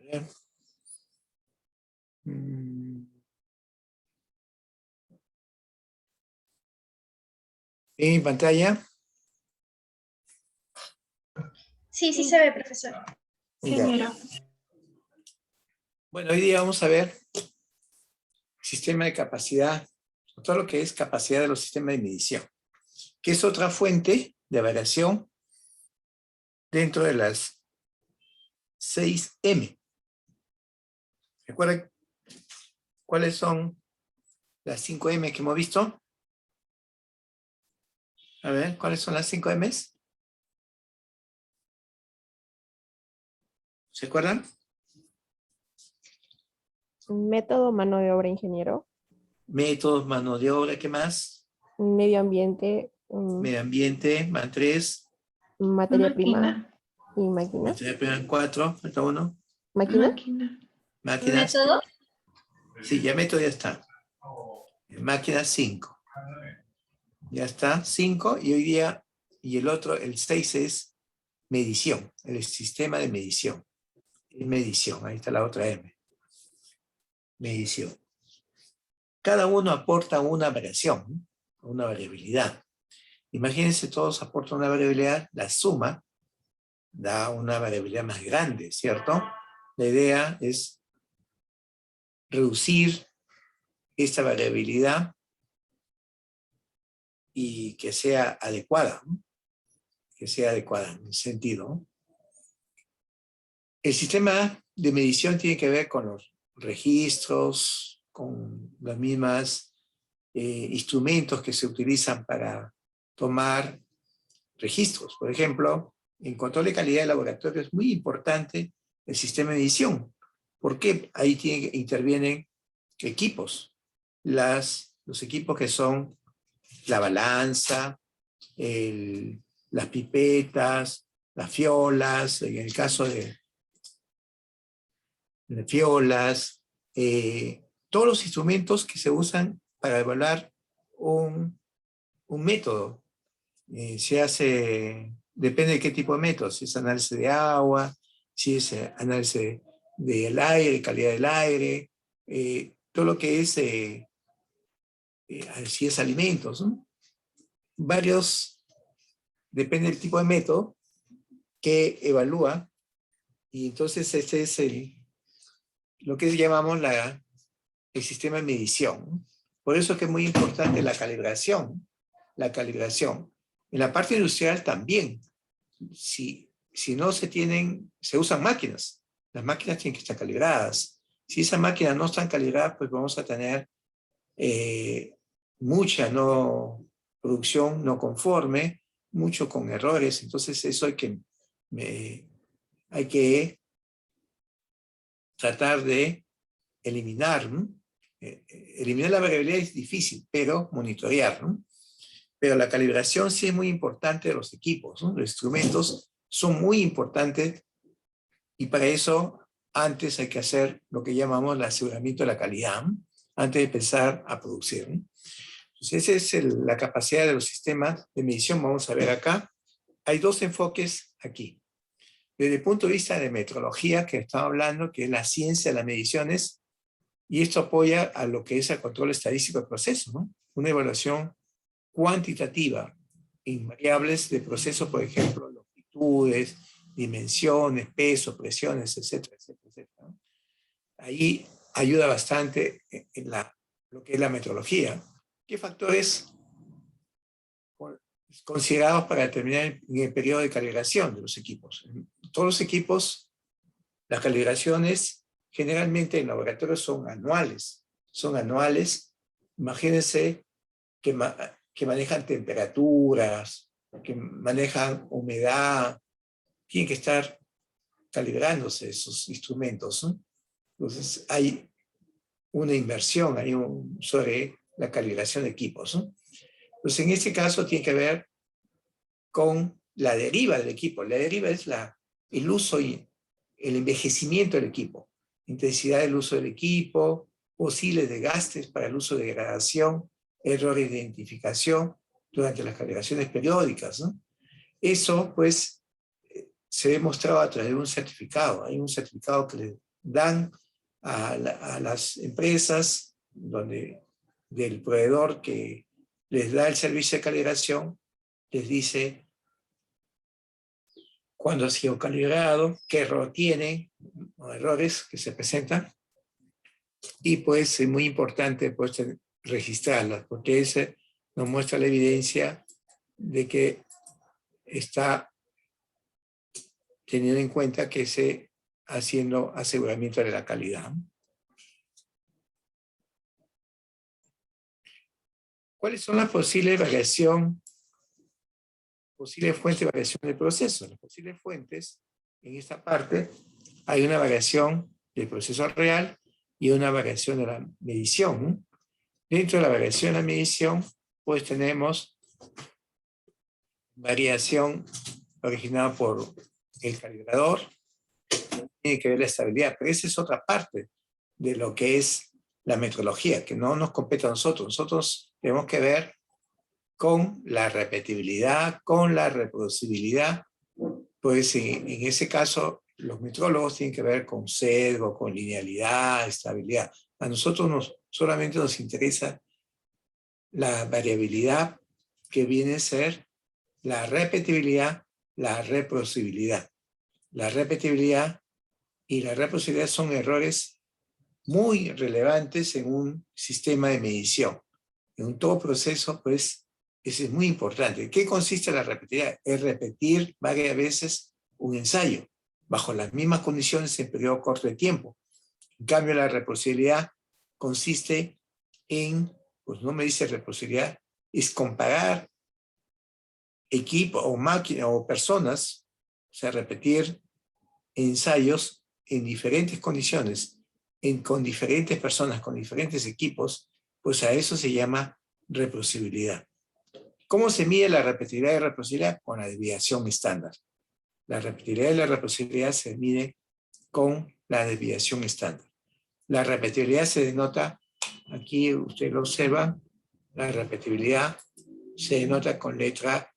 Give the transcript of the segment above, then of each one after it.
ver. ¿En pantalla? Sí, sí se ve, profesor. Ya. Señora. Bueno, hoy día vamos a ver sistema de capacidad, todo lo que es capacidad de los sistemas de medición, que es otra fuente de variación dentro de las 6M. ¿Recuerdan cuáles son las 5M que hemos visto? A ver, ¿cuáles son las 5Ms? ¿Se acuerdan? Método, mano de obra, ingeniero. Métodos, mano de obra, ¿qué más? Medio ambiente, Medio ambiente, más 3. materia prima Máquina. y máquina. Materia prima, 4. Falta 1. ¿Máquina? Máquina. Máquinas. ¿Método? Sí, ya método ya está. Máquinas 5. Ya está, 5. Y hoy día, y el otro, el 6 es medición, el sistema de medición. Medición, ahí está la otra M. Medición. Cada uno aporta una variación, ¿no? Una variabilidad. Imagínense, todos aportan una variabilidad, la suma da una variabilidad más grande, ¿cierto? La idea es reducir esta variabilidad y que sea adecuada, ¿no? Que sea adecuada en el sentido, ¿no? El sistema de medición tiene que ver con los registros, con las mismas instrumentos que se utilizan para tomar registros. Por ejemplo, en control de calidad de laboratorio es muy importante el sistema de medición. ¿Por qué? Ahí intervienen equipos. Los equipos que son la balanza, las pipetas, las fiolas, en el caso de fiolas, todos los instrumentos que se usan para evaluar un método. Se hace, depende de qué tipo de método, si es análisis de agua, si es análisis del aire, calidad del aire, todo lo que es, si es alimentos, ¿no? Varios, depende del tipo de método que evalúa, y entonces este es lo que llamamos el sistema de medición. Por eso es que es muy importante la calibración. La calibración. En la parte industrial también. Si no se usan máquinas. Las máquinas tienen que estar calibradas. Si esas máquinas no están calibradas, pues vamos a tener mucha producción no conforme, mucho con errores. Entonces eso hay que tratar de eliminar, ¿no? Eliminar la variabilidad es difícil, pero monitorear, ¿no? Pero la calibración sí es muy importante de los equipos, ¿no? Los instrumentos son muy importantes y para eso antes hay que hacer lo que llamamos el aseguramiento de la calidad, ¿no? Antes de empezar a producir, ¿no? Entonces esa es la capacidad de los sistemas de medición. Vamos a ver acá. Hay dos enfoques aquí. Desde el punto de vista de metrología, que estamos hablando, que es la ciencia de las mediciones, y esto apoya a lo que es el control estadístico del proceso, ¿no? Una evaluación cuantitativa en variables de proceso, por ejemplo, longitudes, dimensiones, peso, presiones, etcétera, etcétera, etcétera, ¿no? Ahí ayuda bastante en lo que es la metrología. ¿Qué factores considerados para determinar en el periodo de calibración de los equipos? En todos los equipos, las calibraciones generalmente en laboratorios son anuales. Son anuales. Imagínense que manejan temperaturas, que manejan humedad, tienen que estar calibrándose esos instrumentos, ¿no? Entonces hay una inversión sobre la calibración de equipos, ¿no? Pues en este caso tiene que ver con la deriva del equipo. La deriva es el uso y el envejecimiento del equipo, intensidad del uso del equipo, posibles desgastes para el uso de degradación, errores de identificación durante las calibraciones periódicas, ¿no? Eso, pues, se ve mostrado a través de un certificado. Hay un certificado que dan a las empresas del proveedor que les da el servicio de calibración, les dice cuándo ha sido calibrado, qué error tiene, o errores que se presentan, y pues es muy importante pues, registrarlas, porque ese nos muestra la evidencia de que está teniendo en cuenta que se haciendo aseguramiento de la calidad. ¿Cuáles son las posibles fuentes de variación del proceso? Las posibles fuentes, en esta parte, hay una variación del proceso real y una variación de la medición. Dentro de la variación de la medición, pues tenemos variación originada por el calibrador, tiene que ver la estabilidad, pero esa es otra parte de lo que es la metrología, que no nos compete a nosotros. Nosotros tenemos que ver con la repetibilidad, con la reproducibilidad. Pues en ese caso, los metrólogos tienen que ver con sesgo, con linealidad, estabilidad. A nosotros solamente nos interesa la variabilidad, que viene a ser la repetibilidad, la reproducibilidad. La repetibilidad y la reproducibilidad son errores muy relevantes en un sistema de medición. En un todo proceso, pues, eso es muy importante. ¿En qué consiste la repetibilidad? Es repetir varias veces un ensayo, bajo las mismas condiciones en periodo corto de tiempo. En cambio, la reproducibilidad consiste en, pues no me dice reproducibilidad, es comparar equipo o máquina o personas, o sea, repetir ensayos en diferentes condiciones, con diferentes personas, con diferentes equipos, pues a eso se llama reproducibilidad. ¿Cómo se mide la repetibilidad y reproducibilidad? Con la desviación estándar. La repetibilidad y la reproducibilidad se mide con la desviación estándar. La repetibilidad se denota, aquí usted lo observa, la repetibilidad se denota con letra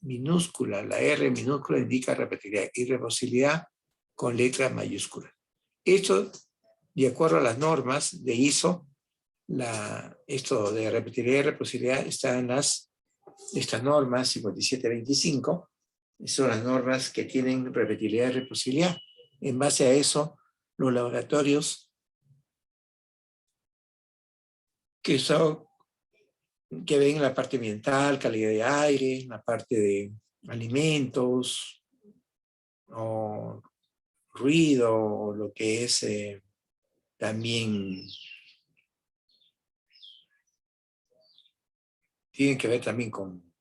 minúscula, la R minúscula indica repetibilidad y reproducibilidad con letra mayúscula. Esto, de acuerdo a las normas de ISO, esto de repetibilidad y reproducibilidad está en estas normas 5725, son las normas que tienen repetibilidad y reproducibilidad. En base a eso, los laboratorios que ven la parte ambiental, calidad de aire, la parte de alimentos, o ruido, o lo que es también, tienen que ver también con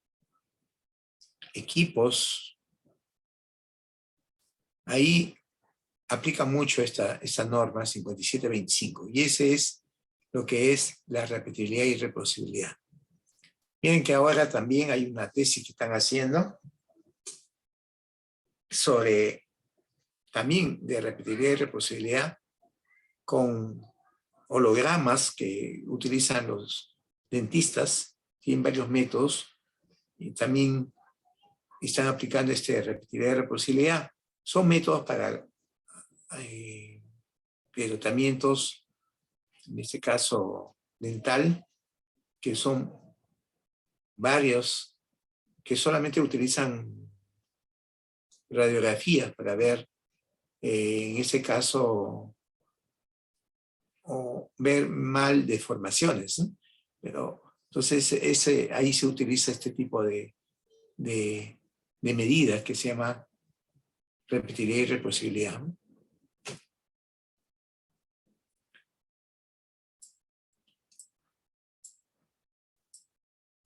equipos. Ahí aplica mucho esta norma 5725, y ese es lo que es la repetibilidad y reproducibilidad. Miren que ahora también hay una tesis que están haciendo sobre también de repetibilidad y reproducibilidad con hologramas que utilizan los dentistas. Tienen varios métodos y también están aplicando repetibilidad y reproducibilidad. Son métodos para tratamientos, en este caso dental, que son varios, que solamente utilizan radiografías para ver, en ese caso, o ver mal deformaciones, ¿no? Pero entonces ahí se utiliza este tipo de medidas que se llama repetibilidad y reproducibilidad, ¿no?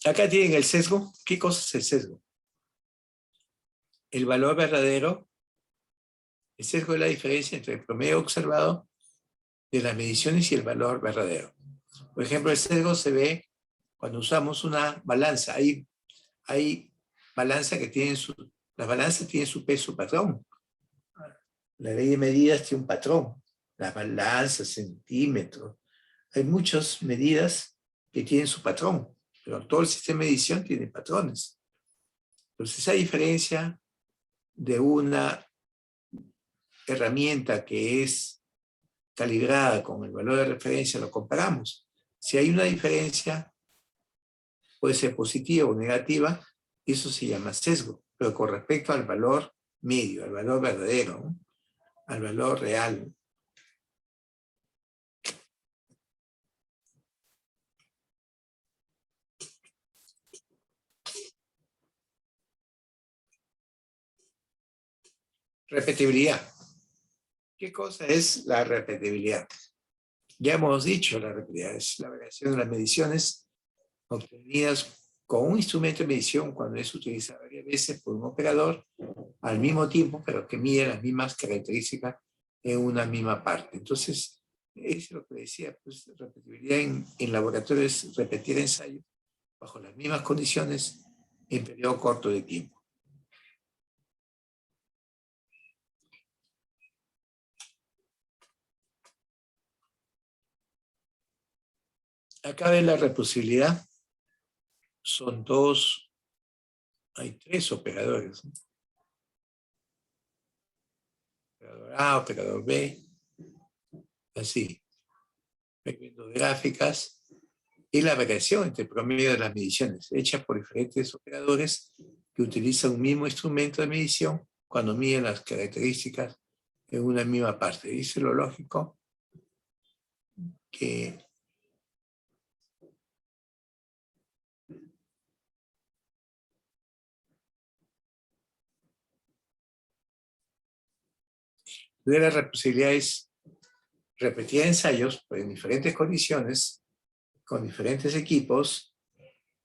Acá tienen el sesgo. ¿Qué cosa es el sesgo? El valor verdadero. El sesgo es la diferencia entre el promedio observado de las mediciones y el valor verdadero. Por ejemplo, el sesgo se ve cuando usamos una balanza. Hay balanzas que tienen las balanzas tienen su peso patrón. La ley de medidas tiene un patrón. Las balanzas, centímetros. Hay muchas medidas que tienen su patrón, pero todo el sistema de medición tiene patrones. Entonces, esa diferencia de una herramienta que es calibrada con el valor de referencia, lo comparamos. Si hay una diferencia, puede ser positiva o negativa, eso se llama sesgo, pero con respecto al valor medio, al valor verdadero, ¿no? Al valor real. Repetibilidad. ¿Qué cosa es la repetibilidad? Ya hemos dicho, la repetibilidad es la variación de las mediciones obtenidas con un instrumento de medición cuando es utilizado varias veces por un operador al mismo tiempo, pero que mide las mismas características en una misma parte. Entonces, es lo que decía, pues repetibilidad en laboratorio es repetir ensayos bajo las mismas condiciones en periodo corto de tiempo. Acá ven la reproducibilidad. Son hay tres operadores, ¿no? Operador A, operador B, así. Viendo gráficas y la variación entre el promedio de las mediciones, hechas por diferentes operadores que utilizan un mismo instrumento de medición cuando miden las características en una misma parte. Dice lo lógico que de las reproducibilidades repetir ensayos pero en diferentes condiciones, con diferentes equipos,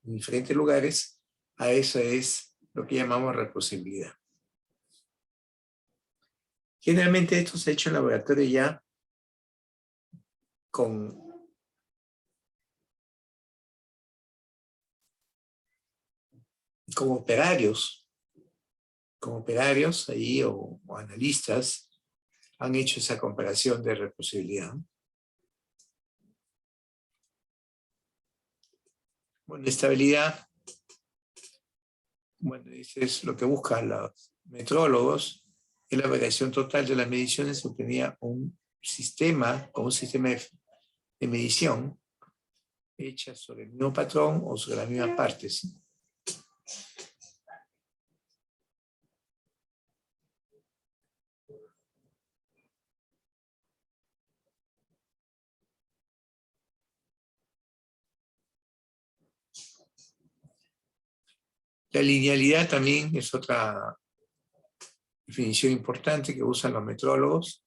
en diferentes lugares, a eso es lo que llamamos reproducibilidad. Generalmente esto se ha hecho en laboratorio ya como operarios ahí o analistas han hecho esa comparación de reproducibilidad. Bueno, estabilidad, bueno, eso es lo que buscan los metrólogos, es la variación total de las mediciones obtenía un sistema, con un sistema de medición hecha sobre el mismo patrón o sobre las mismas partes. La linealidad también es otra definición importante que usan los metrólogos,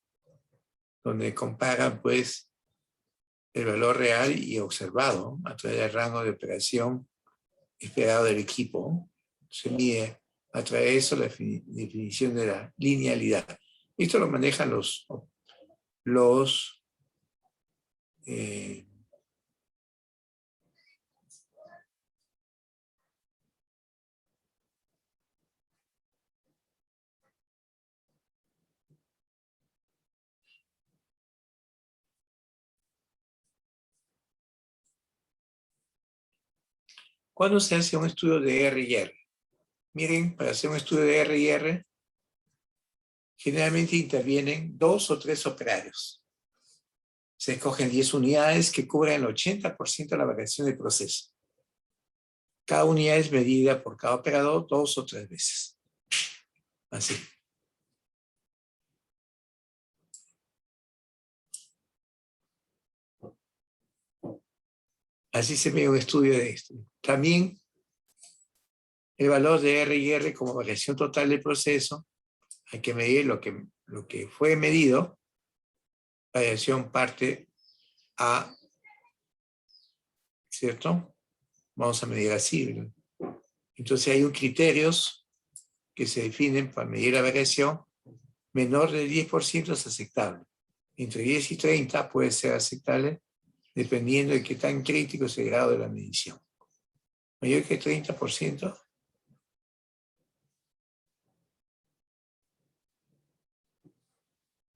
donde comparan pues el valor real y observado a través del rango de operación esperado del equipo. Se mide a través de eso la definición de la linealidad. Esto lo manejan ¿cuándo se hace un estudio de R y R? Miren, para hacer un estudio de R y R, generalmente intervienen 2 o 3 operarios. Se escogen 10 unidades que cubren el 80% de la variación del proceso. Cada unidad es medida por cada operador 2 o 3 veces. Así. Así se ve un estudio de esto. También el valor de R y R como variación total del proceso, hay que medir lo que fue medido, variación parte A, ¿cierto? Vamos a medir así. Entonces hay criterios que se definen para medir la variación. Menor del 10% es aceptable. Entre 10 y 30 puede ser aceptable dependiendo de qué tan crítico es el grado de la medición. Mayor que 30%.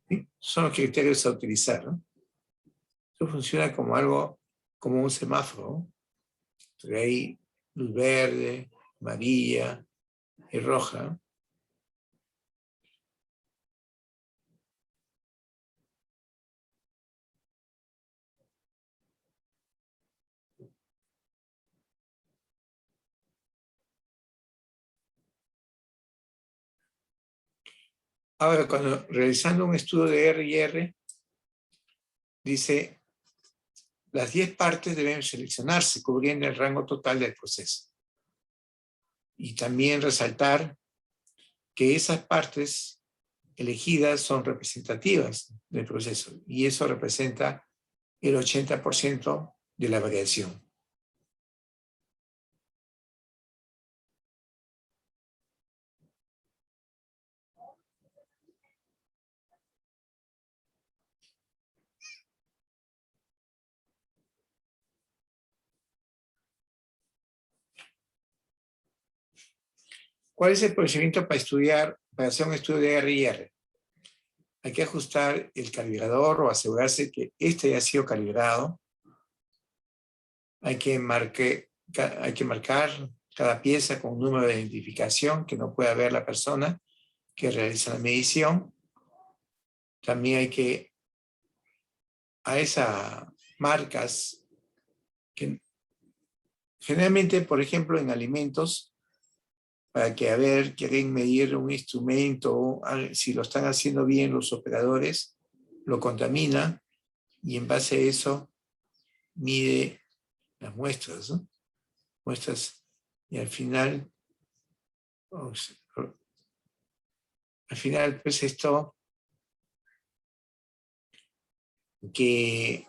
¿Sí? Son los criterios a utilizar, ¿no? Esto funciona como algo, como un semáforo, ¿no? Hay luz verde, amarilla y roja. Ahora, cuando realizando un estudio de R y R, dice, las 10 partes deben seleccionarse cubriendo el rango total del proceso. Y también resaltar que esas partes elegidas son representativas del proceso y eso representa el 80% de la variación. ¿Cuál es el procedimiento para hacer un estudio de R y R? Hay que ajustar el calibrador o asegurarse que este haya sido calibrado. Hay que marcar cada pieza con un número de identificación que no pueda ver la persona que realiza la medición. También hay que, a esas marcas, que generalmente, por ejemplo, en alimentos, para que, quieren medir un instrumento, si lo están haciendo bien los operadores, lo contamina y en base a eso mide las muestras, ¿no? Muestras, y al final, pues esto, que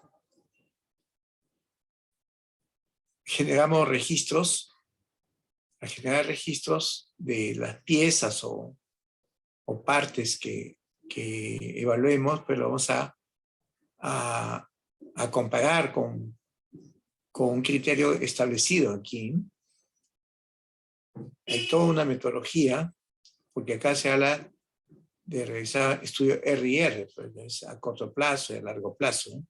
generamos registros, a generar registros de las piezas o partes que evaluemos, pero lo vamos a comparar con un criterio establecido aquí. Hay toda una metodología, porque acá se habla de realizar estudios R y R, pues, a corto plazo y a largo plazo, ¿no?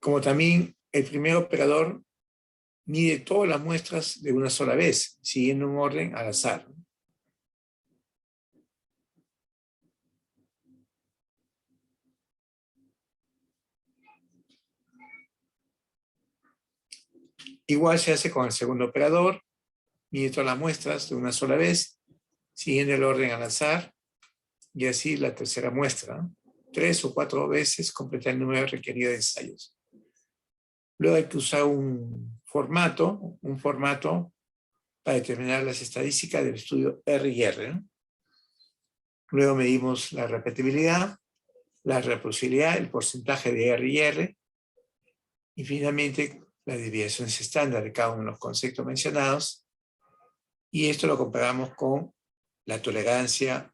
Como también el primer operador mide todas las muestras de una sola vez, siguiendo un orden al azar. Igual se hace con el segundo operador, mide todas las muestras de una sola vez, siguiendo el orden al azar, y así la tercera muestra, ¿no? 3 o 4 veces completa el número requerido de ensayos. Luego hay que usar un formato para determinar las estadísticas del estudio R y R, ¿no? Luego medimos la repetibilidad, la reproducibilidad, el porcentaje de R y R, y finalmente las desviaciones estándar de cada uno de los conceptos mencionados, y esto lo comparamos con la tolerancia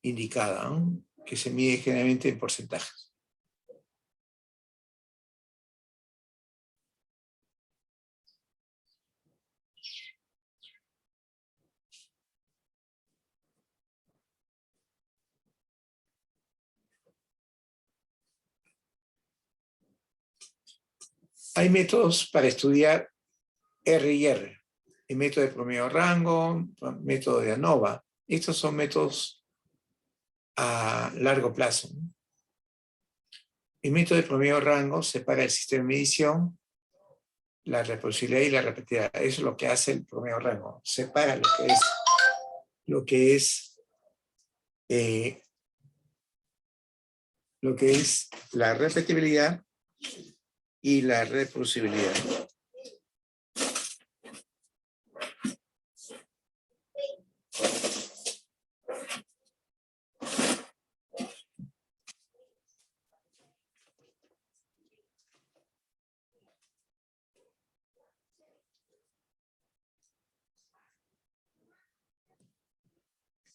indicada, ¿no? Que se mide generalmente en porcentajes. Hay métodos para estudiar R y R. El método de promedio rango, método de ANOVA. Estos son métodos a largo plazo. El método de promedio rango separa el sistema de medición, la reproducibilidad y la repetibilidad. Eso es lo que hace el promedio rango. Separa lo que es la repetibilidad y la reproducibilidad.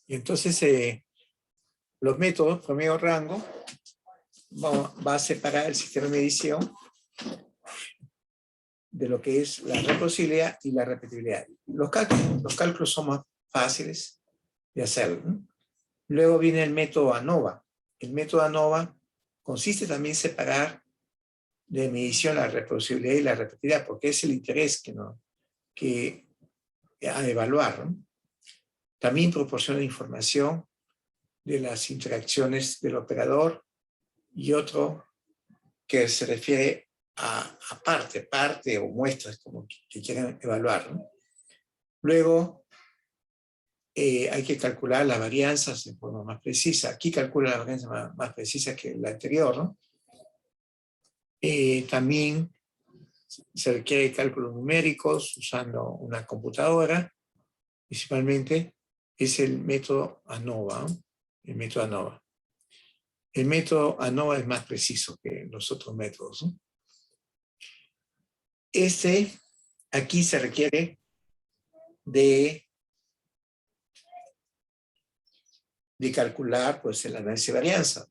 Y entonces los métodos promedio rango va a separar el sistema de medición de lo que es la reproducibilidad y la repetibilidad. Los cálculos son más fáciles de hacer, ¿no? Luego viene el método ANOVA. El método ANOVA consiste también en separar de medición la reproducibilidad y la repetibilidad, porque es el interés que a evaluar, ¿no? También proporciona información de las interacciones del operador y otro que se refiere a parte o muestras como que quieran evaluar, ¿no? Luego, hay que calcular las varianzas de forma más precisa. Aquí calcula la varianza más precisa que la anterior, ¿no? También se requiere cálculos numéricos usando una computadora. Principalmente es el método ANOVA, ¿no? El método ANOVA. El método ANOVA es más preciso que los otros métodos, ¿no? Aquí se requiere de calcular pues, el análisis de varianza,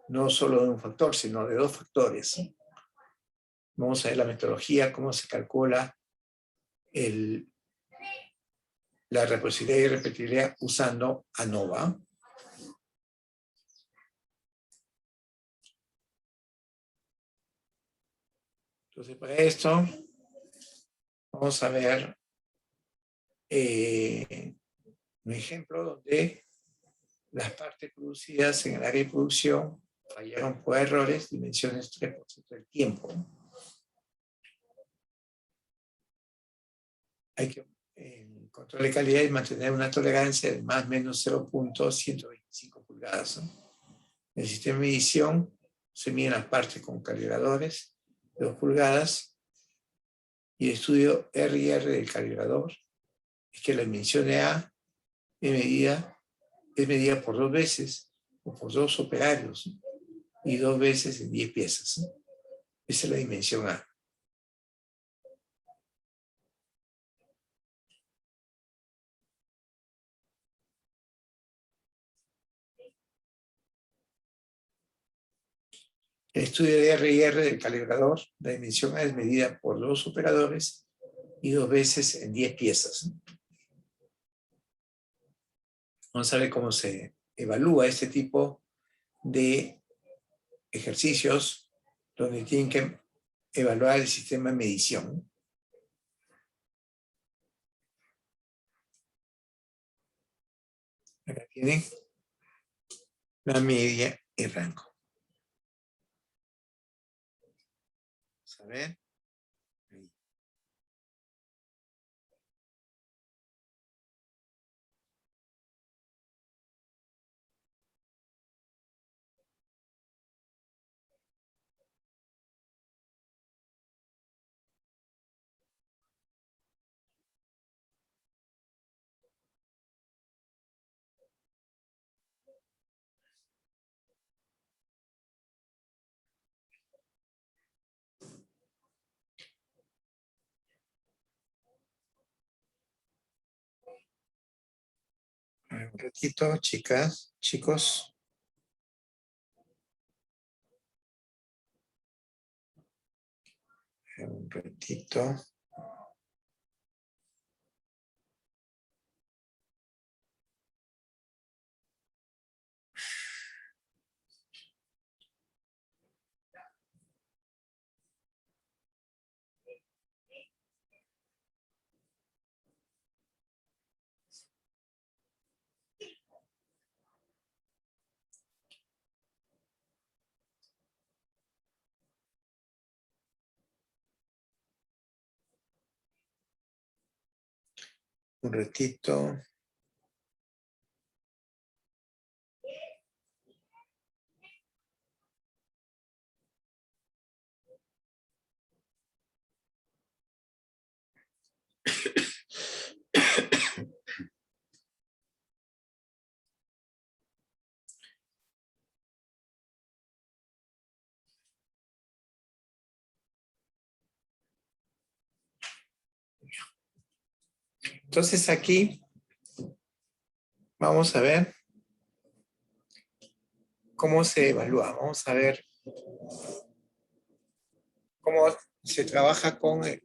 no solo de un factor, sino de dos factores, ¿no? Vamos a ver la metodología, cómo se calcula la reciprocidad y repetibilidad usando ANOVA. Entonces, para esto, vamos a ver un ejemplo donde las partes producidas en el área de producción fallaron por errores, dimensiones 3% del tiempo. Hay que, en control de calidad, y mantener una tolerancia de más o menos 0.125 pulgadas, ¿no? En el sistema de medición se miden las partes con calibradores de 2 pulgadas y el estudio RIR del calibrador es que la dimensión de A es medida por 2 veces o por 2 operarios, ¿no? Y 2 veces en 10 piezas, ¿no? Esa es la dimensión A. El estudio de RIR del calibrador, la dimensión A es medida por 2 operadores y 2 veces en 10 piezas, ¿no? Vamos a ver cómo se evalúa este tipo de ejercicios donde tienen que evaluar el sistema de medición. Acá tienen la media y rango. Vamos a ver. Ahí. Un ratito, chicas, chicos. Un ratito. Un ratito. Entonces aquí vamos a ver cómo se evalúa. Vamos a ver cómo se trabaja con el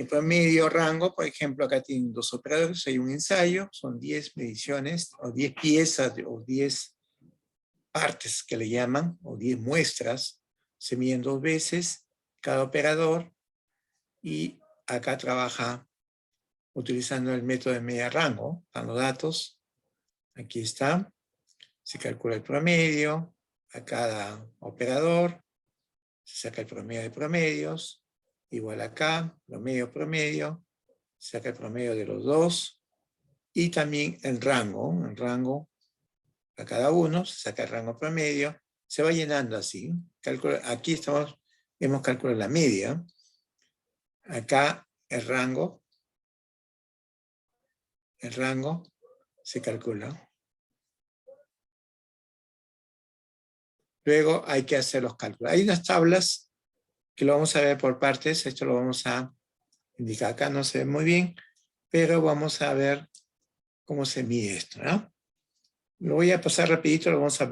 promedio rango. Por ejemplo, acá tienen 2 operadores, hay un ensayo, son 10 mediciones, o 10 piezas, o 10 partes que le llaman, o 10 muestras. Se miden 2 veces cada operador, y acá trabaja utilizando el método de media rango. Están los datos, aquí está, se calcula el promedio a cada operador, se saca el promedio de promedios, igual acá, promedio, saca el promedio de los dos, y también el rango a cada uno, se saca el rango promedio, se va llenando así. Aquí hemos calculado la media, acá el rango se calcula. Luego hay que hacer los cálculos. Hay unas tablas que lo vamos a ver por partes, esto lo vamos a indicar acá, no se ve muy bien, pero vamos a ver cómo se mide esto, ¿no? Lo voy a pasar rapidito, lo vamos a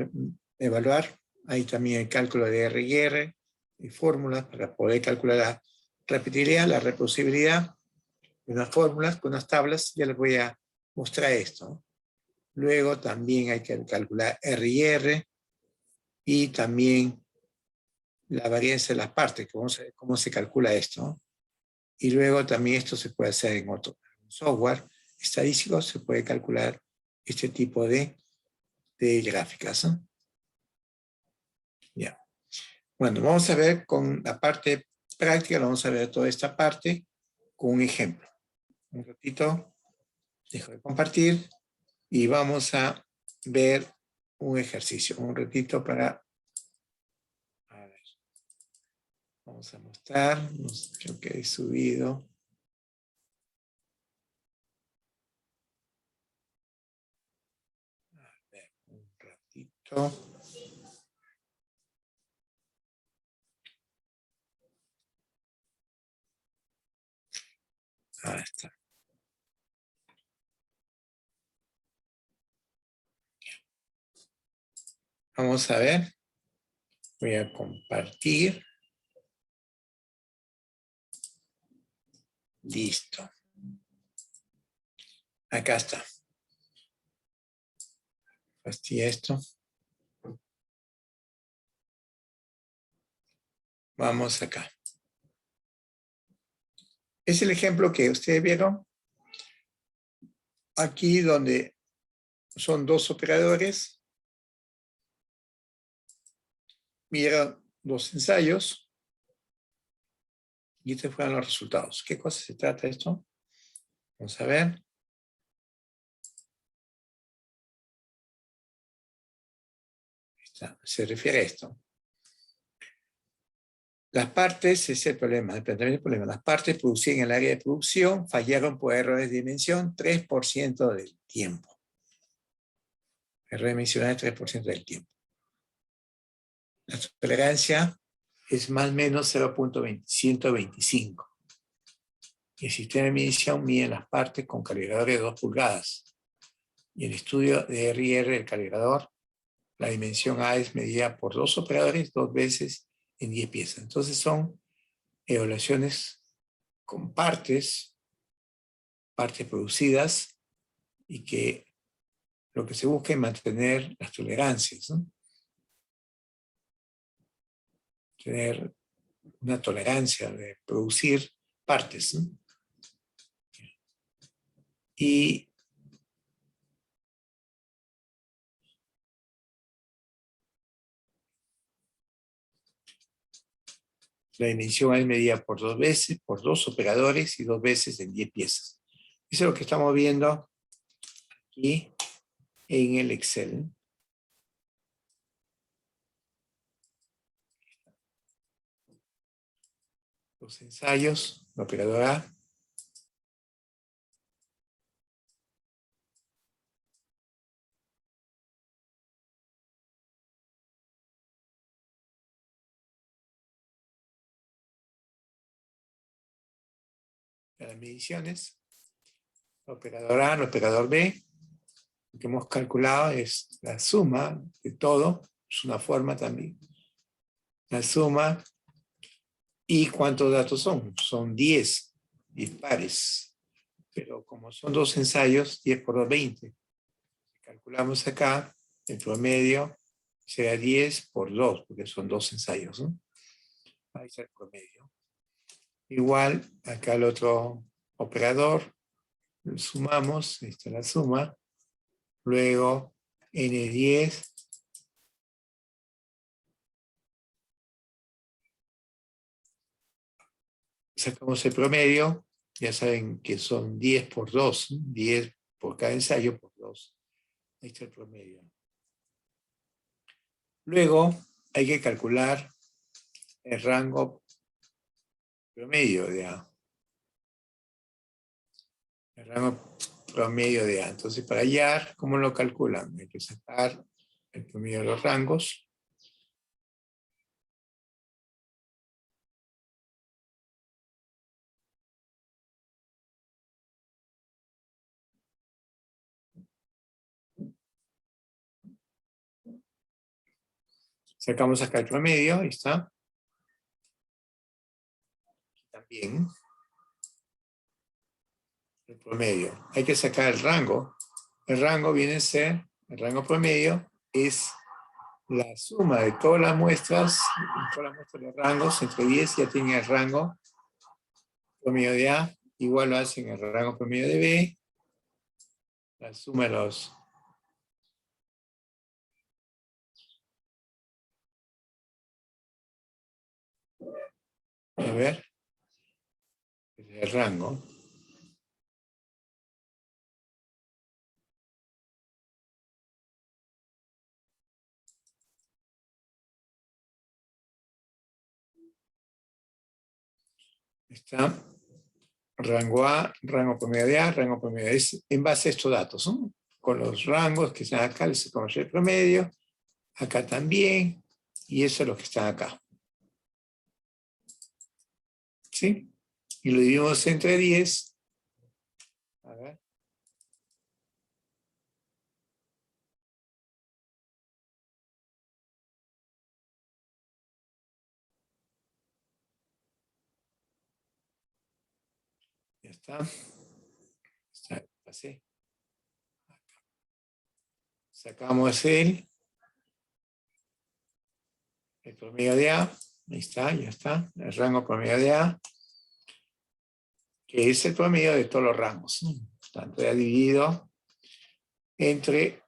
evaluar. Hay también el cálculo de R y R, y fórmulas para poder calcular la repetibilidad, la reproducibilidad, unas fórmulas con unas tablas, ya les voy a mostrar esto. Luego también hay que calcular R y R, y también la varianza de las partes, cómo se calcula esto. Y luego también esto se puede hacer en otro software estadístico, se puede calcular este tipo de gráficas, ¿no? Ya. Bueno, vamos a ver con la parte práctica, vamos a ver toda esta parte con un ejemplo. Un ratito, dejo de compartir y vamos a ver un ejercicio. Un ratito para... A ver. Vamos a mostrar, creo que he subido. A ver, un ratito. Ahí está. Vamos a ver. Voy a compartir. Listo. Acá está. Fastidia esto. Vamos acá. Es el ejemplo que ustedes vieron. Aquí donde son dos operadores. Mira dos ensayos. Y estos fueron los resultados. ¿Qué cosa se trata esto? Vamos a ver. Se refiere a esto. Las partes, ese es el problema, el planteamiento del problema. Las partes producidas en el área de producción fallaron por errores de dimensión 3% del tiempo. Error dimensional 3% del tiempo. La tolerancia es más o menos 0.125. El sistema de medición mide las partes con calibradores de 2 pulgadas. Y el estudio de R&R del calibrador, la dimensión A es medida por 2 operadores 2 veces en 10 piezas. Entonces son evaluaciones con partes producidas, y que lo que se busca es mantener las tolerancias, ¿no? Tener una tolerancia de producir partes, ¿no? Y la dimensión es medida por 2 veces, por 2 operadores y 2 veces en 10 piezas. Eso es lo que estamos viendo aquí en el Excel. Los ensayos, la operadora. Las mediciones. La operadora A, el operador B. Lo que hemos calculado es la suma de todo. Es una forma también. La suma. ¿Y cuántos datos son? Son 10 pares. Pero como son 2 ensayos, 10 por 2, 20. Calculamos acá, el promedio será 10 por 2, porque son 2 ensayos, ¿no? Ahí está el promedio. Igual, acá el otro operador, lo sumamos, ahí está la suma. Luego, N10. Sacamos el promedio, Ya saben que son 10 por 2, 10 por cada ensayo por 2. Ahí está el promedio. Luego hay que calcular el rango promedio de A. El rango promedio de A. Entonces, para hallar, ¿cómo lo calculan? Hay que sacar el promedio de los rangos. Sacamos acá el promedio, ahí está. También el promedio. Hay que sacar el rango. El rango viene a ser, el rango promedio es la suma de todas las muestras de rangos, entre 10 ya tienen el rango promedio de A, igual lo hacen el rango promedio de B, la suma de los... A ver, el rango. Está rango A, rango promedio de A, rango promedio de S, en base a estos datos, ¿no? Con los rangos que están acá, les conoce el promedio, acá también, y eso es lo que está acá. ¿Sí? Y lo dividimos entre 10. A ver. Ya está. Pasé. Sacamos el promedio de A. Ahí está, ya está. El rango promedio de A, que es el promedio de todos los rangos. Tanto ya dividido entre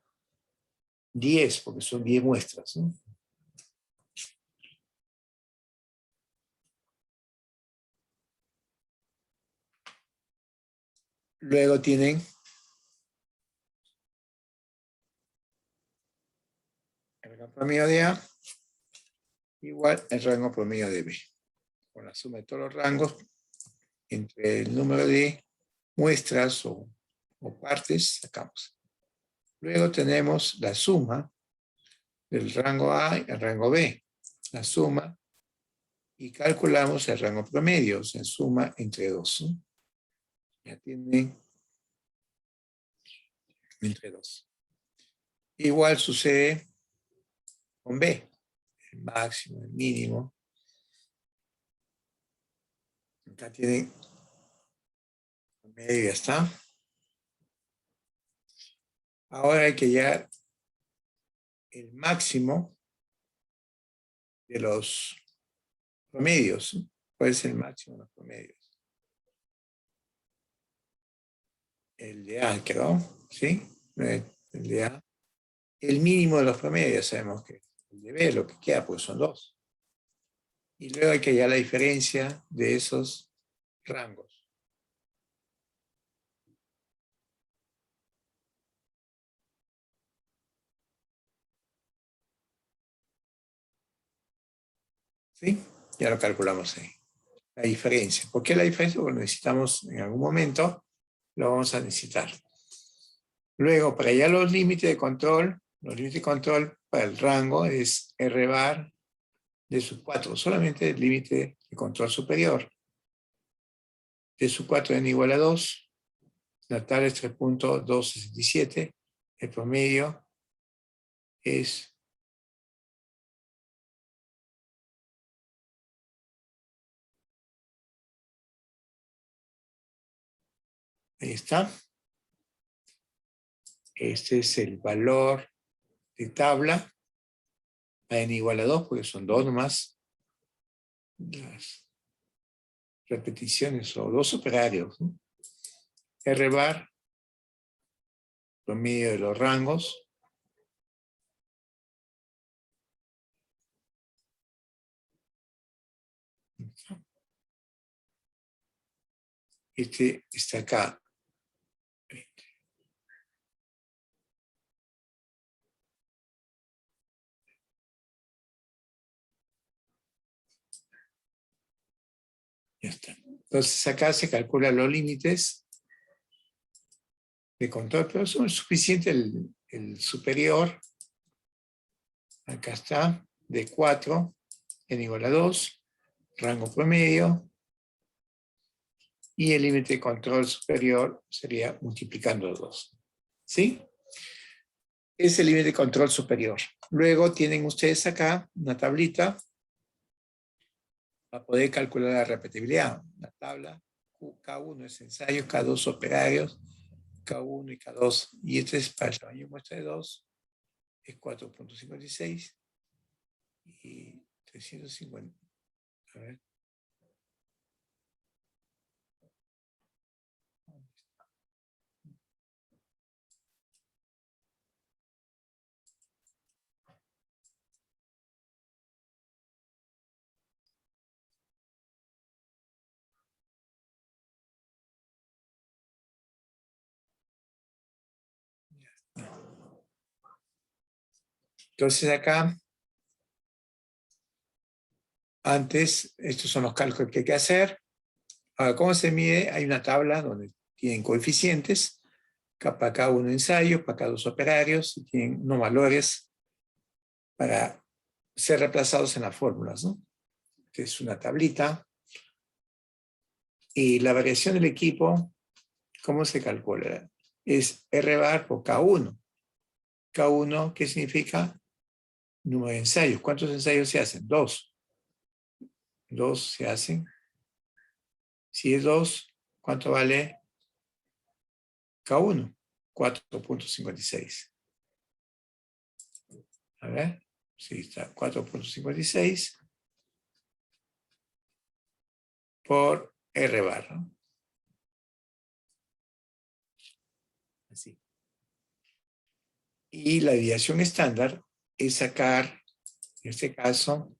10, porque son 10 muestras. ¿No? Luego tienen el rango promedio de A igual el rango promedio de B. Con la suma de todos los rangos entre el número de muestras o partes, sacamos. Luego tenemos la suma del rango A y el rango B. La suma y calculamos el rango promedio, se suma entre 2. ¿Sí? Ya tienen entre 2. Igual sucede con B, el máximo, el mínimo. Acá tienen promedio y ya está. Ahora hay que hallar el máximo de los promedios. ¿Sí? ¿Cuál es el máximo de los promedios? El de A, creo, ¿sí? El de A. El mínimo de los promedios, sabemos que el de B, lo que queda, pues son 2. Y luego hay que hallar la diferencia de esos rangos. ¿Sí? Ya lo calculamos ahí. La diferencia. ¿Por qué la diferencia? Porque necesitamos en algún momento, lo vamos a necesitar. Luego, para hallar los límites de control para el rango es R bar de sub 4, solamente el límite de control superior. De sub 4 n igual a 2, la tabla es 3.267, el promedio es ahí está. Este es el valor de tabla a n igual a 2, porque son 2 nomás las repeticiones o 2 operarios. ¿No? R bar, promedio de los rangos. Este está acá. Ya está. Entonces acá se calculan los límites de control, pero son suficientes el superior. Acá está, de 4, n igual a 2, rango promedio. Y el límite de control superior sería multiplicando 2. ¿Sí? Es el límite de control superior. Luego tienen ustedes acá una tablita para poder calcular la repetibilidad. La tabla, K1 es ensayo, K2 operarios, K1 y K2. Y este es para el tamaño de muestra de 2, es 4.56 y 350. A ver. Entonces acá, antes, estos son los cálculos que hay que hacer. Ahora, ¿cómo se mide? Hay una tabla donde tienen coeficientes, para cada uno ensayos, para cada dos operarios, y tienen no valores para ser reemplazados en las fórmulas, ¿no? Es una tablita. Y la variación del equipo, ¿cómo se calcula? Es R bar por K1. K1, ¿qué significa? Número de ensayos. ¿Cuántos ensayos se hacen? 2. 2 se hacen. Si es 2, ¿cuánto vale K1? 4.56. A ver, sí, está 4.56 por R bar, ¿no? Así. Y la desviación estándar es sacar, en este caso,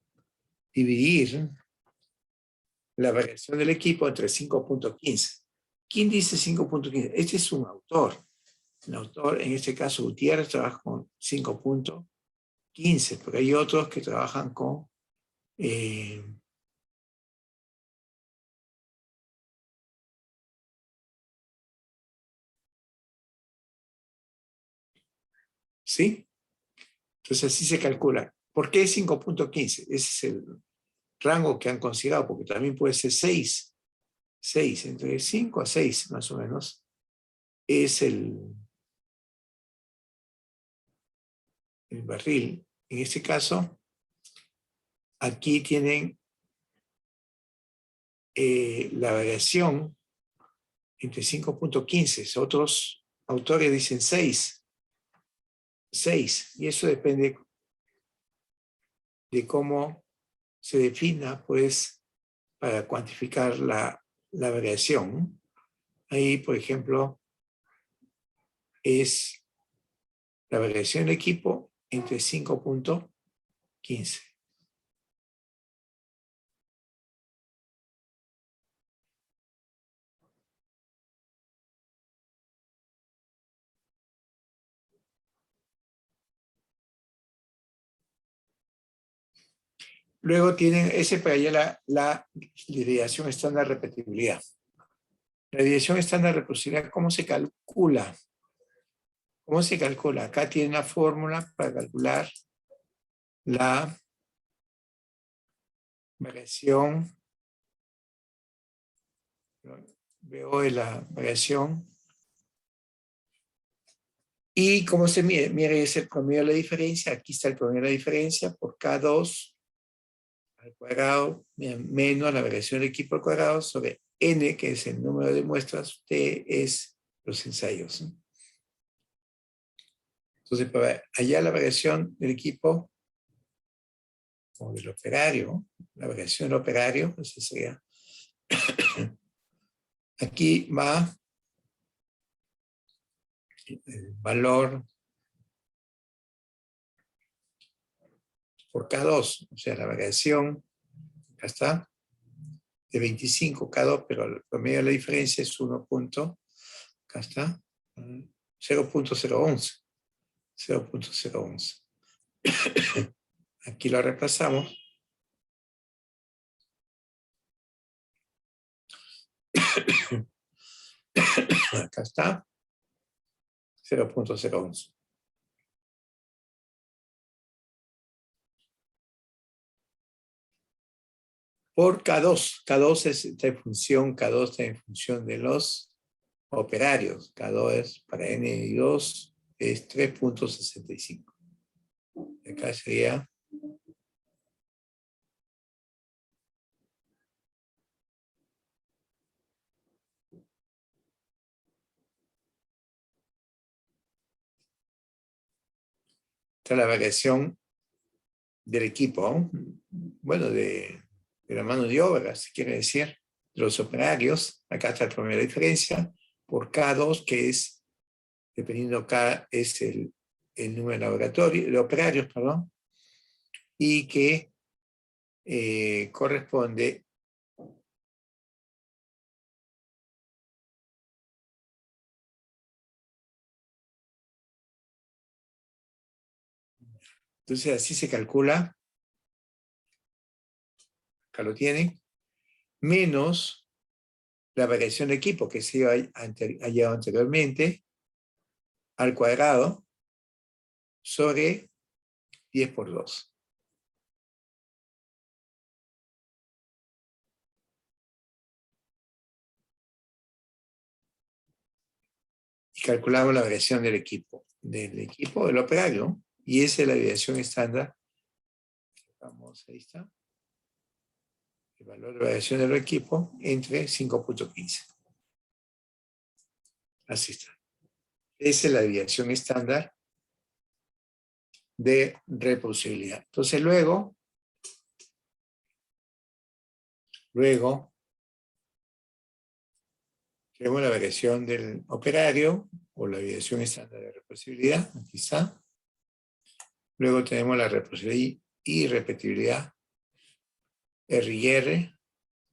dividir la variación del equipo entre 5.15. ¿Quién dice 5.15? Este es un autor. El autor, en este caso Gutiérrez, trabaja con 5.15, porque hay otros que trabajan con ¿sí? Entonces así se calcula. ¿Por qué 5.15? Ese es el rango que han considerado, porque también puede ser 6. 6, entre 5 a 6 más o menos, es el barril. En este caso, aquí tienen la variación entre 5.15. Otros autores dicen 6. 6. Y eso depende de cómo se defina, pues, para cuantificar la variación. Ahí, por ejemplo, es la variación del equipo entre 5.15. Luego tienen ese para allá la desviación estándar de repetibilidad. La desviación estándar de repetibilidad, ¿cómo se calcula? ¿Cómo se calcula? Acá tiene una fórmula para calcular la variación. Veo de la variación. ¿Y cómo se mide? Mire, es el promedio de la diferencia. Aquí está el promedio de la diferencia por K2 al cuadrado menos la variación del equipo al cuadrado sobre N, que es el número de muestras, T es los ensayos. Entonces, para allá la variación del equipo o del operario, la variación del operario, ese sería. Aquí va el valor por K2, o sea, la variación, acá está, de 25 K2, pero el promedio de la diferencia es 1. Acá está, 0.011. 0.011. Aquí lo reemplazamos. Acá está. 0.011. Por K2. K2 está en función, K2 está en función de los operarios. K2 es para N2 es 3.65. Acá sería la variación del equipo, ¿no? Bueno, de la mano de obra, si quiere decir, de los operarios. Acá está la primera diferencia por K2, que es, dependiendo K, es el número de laboratorio, de operarios, perdón, y que corresponde entonces así se calcula, acá lo tienen, menos la variación de equipo que se ha hallado anteriormente al cuadrado sobre 10 por 2. Y calculamos la variación del equipo del operario, y esa es la variación estándar. Vamos, ahí está. El valor de variación del equipo entre 5.15. Así está. Esa es la desviación estándar de reproducibilidad. Entonces luego tenemos la variación del operario o la desviación estándar de reproducibilidad. Aquí está. Luego tenemos la reproducibilidad y repetibilidad R y R,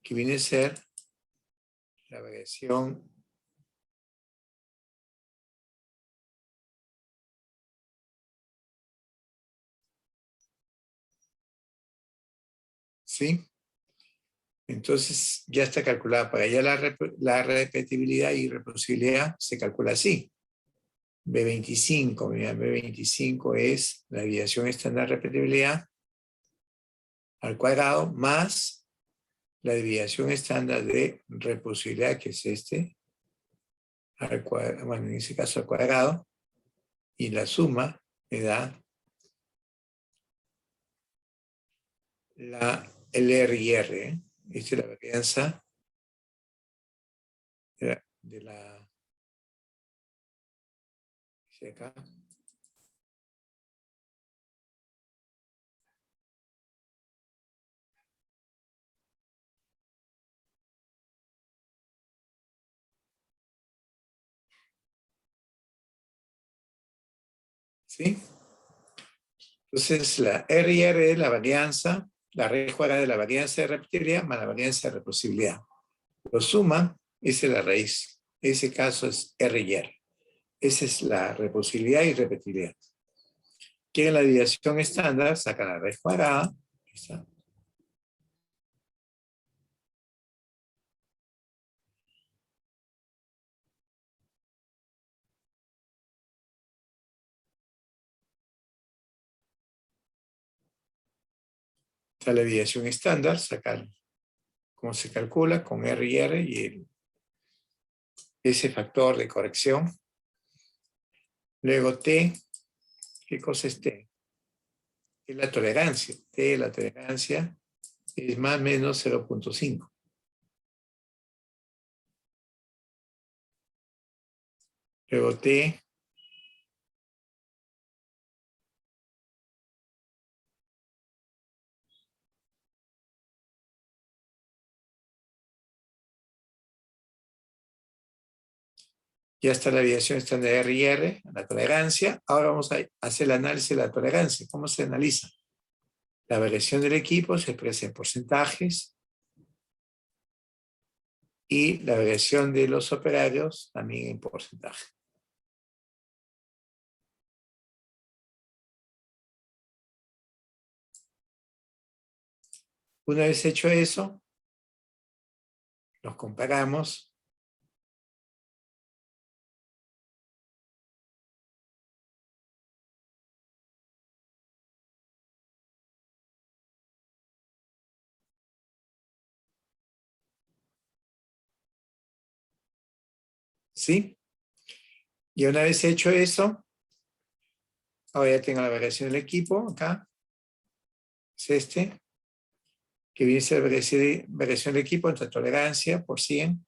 que viene a ser la variación ¿sí? Entonces ya está calculada para allá la repetibilidad y reproducibilidad se calcula así. B25, mira, B25 es la desviación estándar de repetibilidad al cuadrado más la desviación estándar de reproducibilidad, que es este, al cuadrado, bueno, en ese caso al cuadrado, y la suma me da el R y R. Esta es la varianza de la acá. ¿Sí? Entonces, la R y R es la varianza, la raíz cuadrada de la varianza de repetibilidad más la varianza de reproducibilidad. Lo suman, esa es la raíz. Ese caso es R y R. Esa es la reproducibilidad y repetibilidad. Quieren la desviación estándar, sacan la raíz cuadrada. Ahí está. Está la desviación estándar, sacar cómo se calcula con R y R y ese factor de corrección. Luego T, ¿qué cosa es T? Es la tolerancia. T, la tolerancia, es más o menos 0.5. Luego T, ya está la desviación estándar de R y R, la tolerancia. Ahora vamos a hacer el análisis de la tolerancia. ¿Cómo se analiza? La variación del equipo se expresa en porcentajes y la variación de los operarios también en porcentaje. Una vez hecho eso, los comparamos. ¿Sí? Y una vez hecho eso, ahora ya tengo la variación del equipo acá. Es este, que viene a ser variación del equipo entre tolerancia por 100.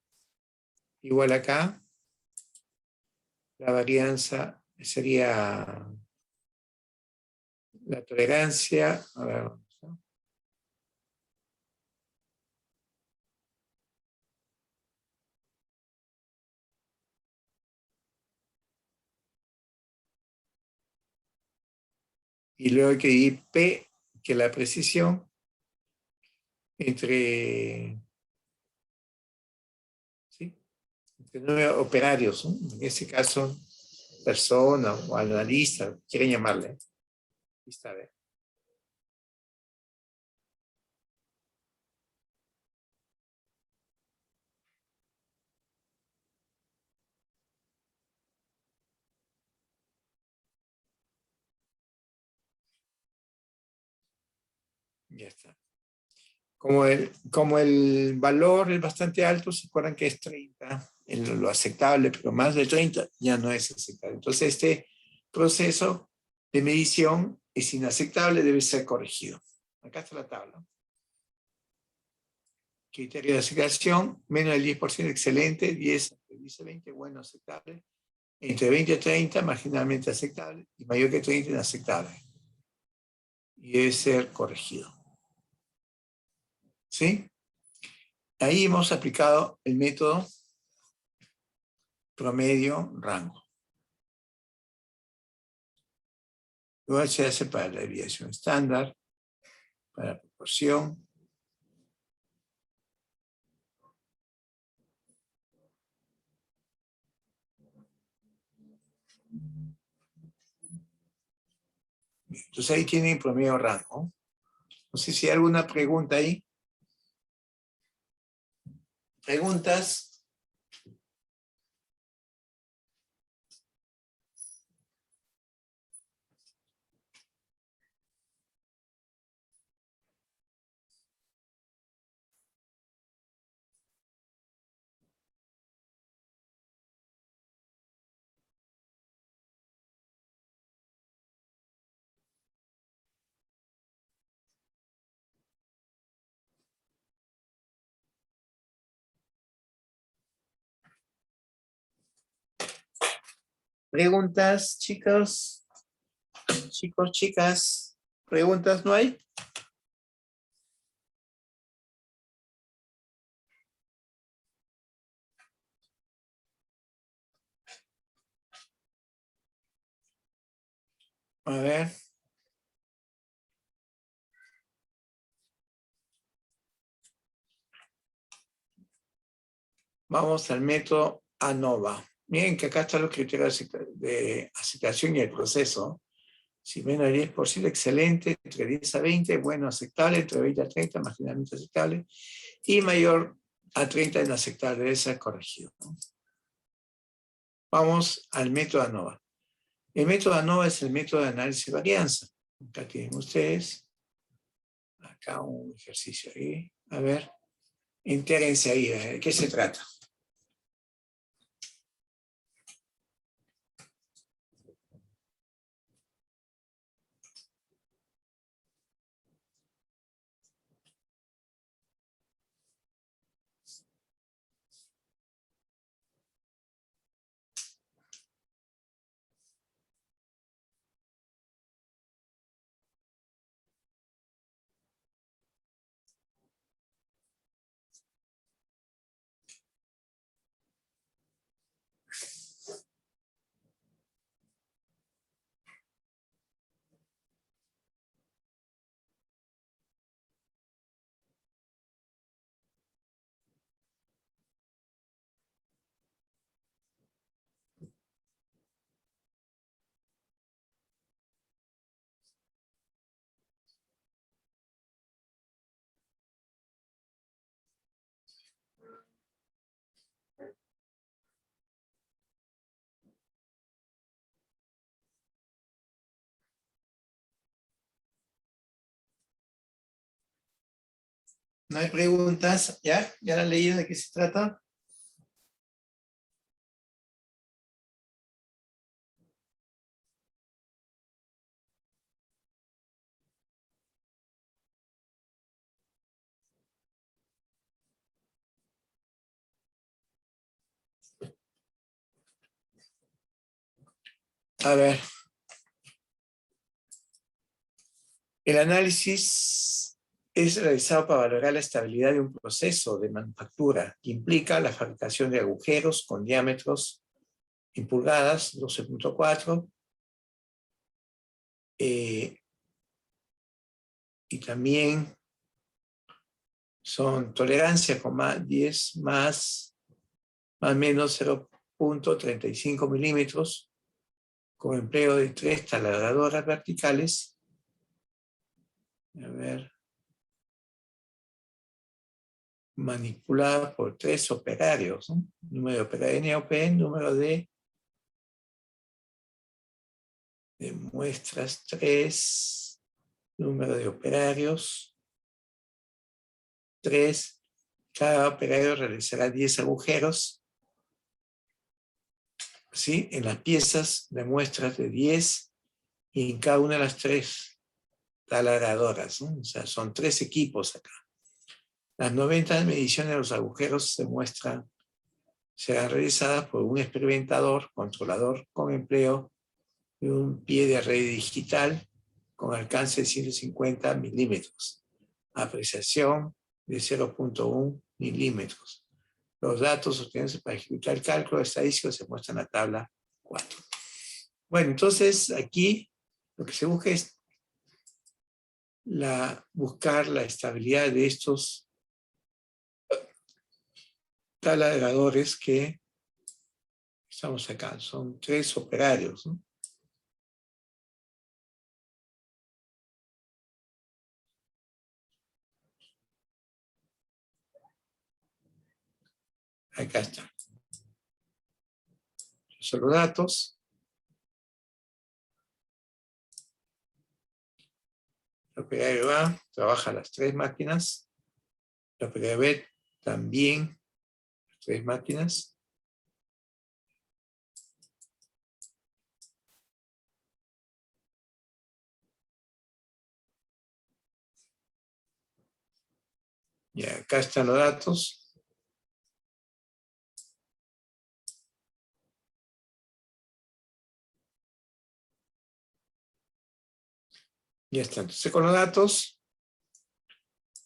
Igual acá, la varianza sería la tolerancia. A ver, y luego hay que dividir P, que es la precisión, entre, ¿sí? Entre 9 operarios, ¿no? En este caso, persona o analista, quieren llamarle. Está bien. Ya está. Como el valor es bastante alto, se acuerdan que es 30, lo aceptable, pero más de 30 ya no es aceptable. Entonces, este proceso de medición es inaceptable, debe ser corregido. Acá está la tabla. Criterio de aceptación, menos del 10%, excelente, 10, 20, bueno, aceptable. Entre 20 y 30, marginalmente aceptable, y mayor que 30, inaceptable. Y debe ser corregido. ¿Sí? Ahí hemos aplicado el método promedio rango. Igual se hace para la desviación estándar, para la proporción. Entonces ahí tienen promedio rango. No sé si hay alguna pregunta ahí. ¿Preguntas? ¿Preguntas, chicos? Chicos, chicas. ¿Preguntas no hay? A ver. Vamos al método ANOVA. Miren que acá están los criterios de aceptación y el proceso. Si menos de 10%, excelente. Entre 10 a 20, bueno, aceptable. Entre 20 a 30, marginalmente aceptable. Y mayor a 30, inaceptable. Debe ser corregido, ¿no? Vamos al método ANOVA. El método ANOVA es el método de análisis de varianza. Acá tienen ustedes. Acá un ejercicio ahí. A ver, entérense ahí. ¿De qué se trata? No hay preguntas. ¿Ya? ¿Ya la han leído de qué se trata? A ver. El análisis es realizado para valorar la estabilidad de un proceso de manufactura que implica la fabricación de agujeros con diámetros en pulgadas, 12.4, y también son tolerancia con más 10 más menos 0.35 milímetros, con empleo de 3 taladradoras verticales. A ver. Manipulada por 3 operarios, ¿no? Número de operarios NOP, número de muestras 3, número de operarios 3. Cada operario realizará 10 agujeros, ¿sí? En las piezas de muestras de 10 y en cada una de las 3 taladradoras, ¿no? O sea, son 3 equipos acá. Las 90 mediciones de los agujeros de muestra serán realizadas por un experimentador, controlador con empleo de un pie de red digital con alcance de 150 milímetros. Apreciación de 0.1 milímetros. Los datos obtenidos para ejecutar el cálculo estadístico se muestran en la tabla 4. Bueno, entonces aquí lo que se busca es buscar la estabilidad de estos taladradores que estamos acá. Son 3 operarios, ¿no? Acá está. Son los datos. El operario A trabaja las 3 máquinas. El operario B también 3 máquinas. Y acá están los datos. Ya está. Entonces, con los datos,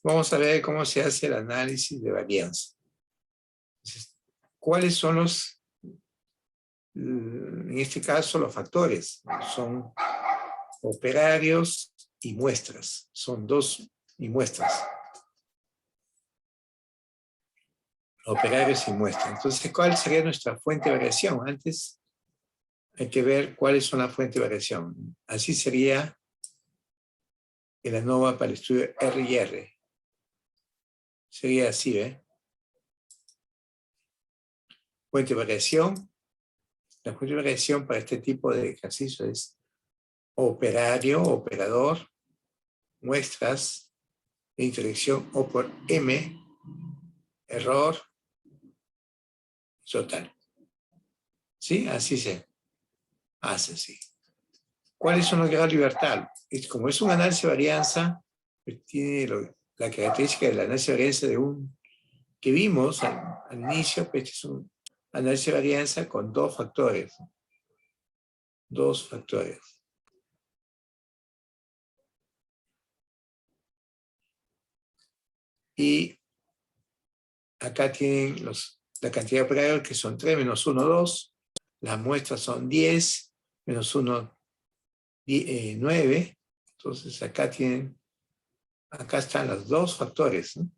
vamos a ver cómo se hace el análisis de varianza. Entonces, ¿cuáles son en este caso, los factores? Son operarios y muestras. Son 2 y muestras. Operarios y muestras. Entonces, ¿cuál sería nuestra fuente de variación? Antes hay que ver cuáles son las fuentes de variación. Así sería el ANOVA para el estudio R y R. Sería así, ¿eh? Fuente de variación. La fuente de variación para este tipo de ejercicio es operario, operador, muestras, intersección O por M, error, total. ¿Sí? Así se hace, así. ¿Cuáles son los grados de libertad? Como es un análisis de varianza, pues tiene la característica del análisis de varianza que vimos al inicio, pues es un análisis de varianza con 2 factores. 2 factores. Y acá tienen la cantidad de operarios que son 3 menos 1, 2. Las muestras son 10, menos 1, 9. Entonces acá están los 2 factores, ¿no?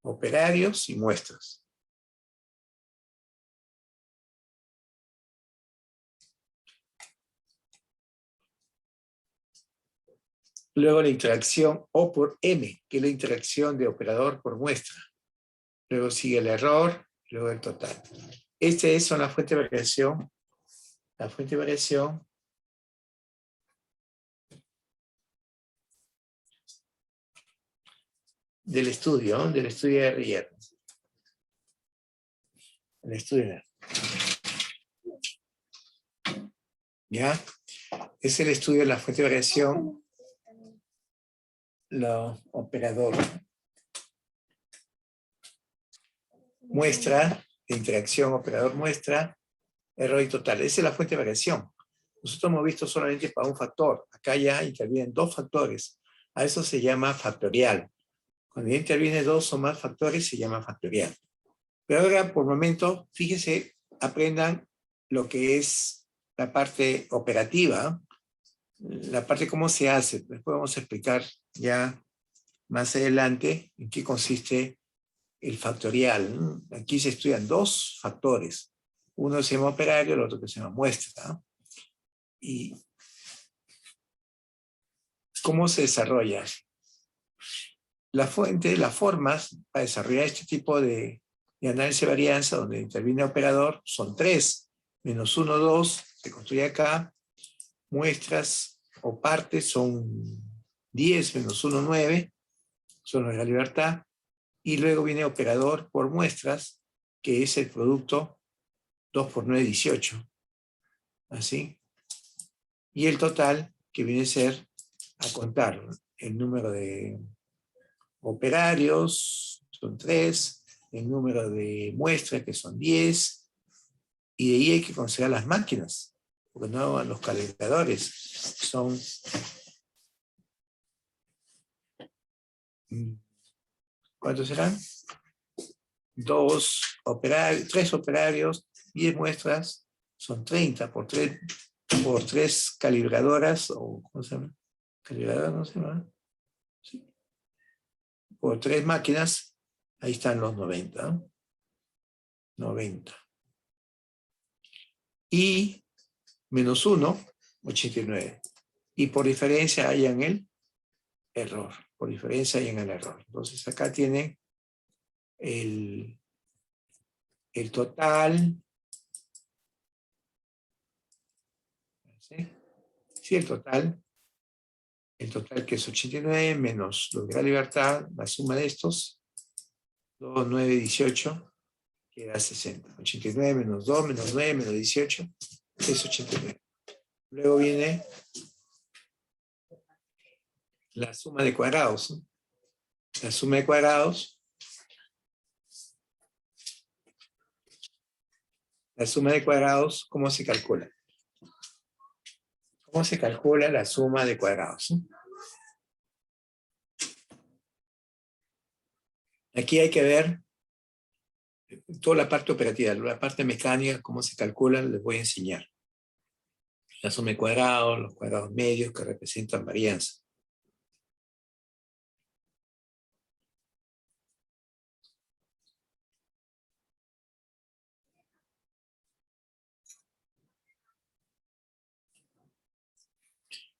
Operarios y muestras. Luego la interacción O por M, que es la interacción de operador por muestra. Luego sigue el error, luego el total. Estas son las fuentes de variación. La fuente de variación del estudio, ¿no? Del estudio de R. El estudio de R. ¿Ya? Es el estudio de la fuente de variación, lo operador. Muestra, de interacción, operador muestra, error y total. Esa es la fuente de variación. Nosotros hemos visto solamente para un factor. Acá ya intervienen dos factores. A eso se llama factorial. Cuando ya interviene dos o más factores, se llama factorial. Pero ahora, por el momento, fíjense, aprendan lo que es la parte operativa, la parte cómo se hace. Después vamos a explicar ya más adelante en qué consiste el factorial. Aquí se estudian dos factores. Uno se llama operario, el otro que se llama muestra. ¿Y cómo se desarrolla? La fuente, las formas para desarrollar este tipo de análisis de varianza, donde interviene operador, son tres. Menos 1, 2, se construye acá. Muestras o partes son 10, menos 1, 9, son los de la libertad. Y luego viene operador por muestras, que es el producto 2 por 9, 18. Así. Y el total, que viene a ser a contar el número de operarios, son 3, el número de muestras, que son 10, y de ahí hay que considerar las máquinas, porque no los calentadores son ¿cuántos serán? 2 operarios, 3 operarios, 10 muestras, son 30 por 3 calibradoras, o ¿cómo se llama? ¿Calibradoras no se llama? Sí. Por 3 máquinas, ahí están los 90. ¿No? 90. Y menos 1, 89. Y por diferencia hayan el error. Por diferencia hayan el error. Entonces acá tiene el total. ¿Sí? Sí, el total que es 89 menos los de la libertad, la suma de estos, 2, 9, 18, que da 60. 89 menos 2, menos 9, menos 18, es 89. Luego viene la suma de cuadrados, ¿no? La suma de cuadrados. La suma de cuadrados, ¿cómo se calcula? ¿Cómo se calcula la suma de cuadrados? Aquí hay que ver toda la parte operativa, la parte mecánica, cómo se calcula, les voy a enseñar. La suma de cuadrados, los cuadrados medios que representan varianza.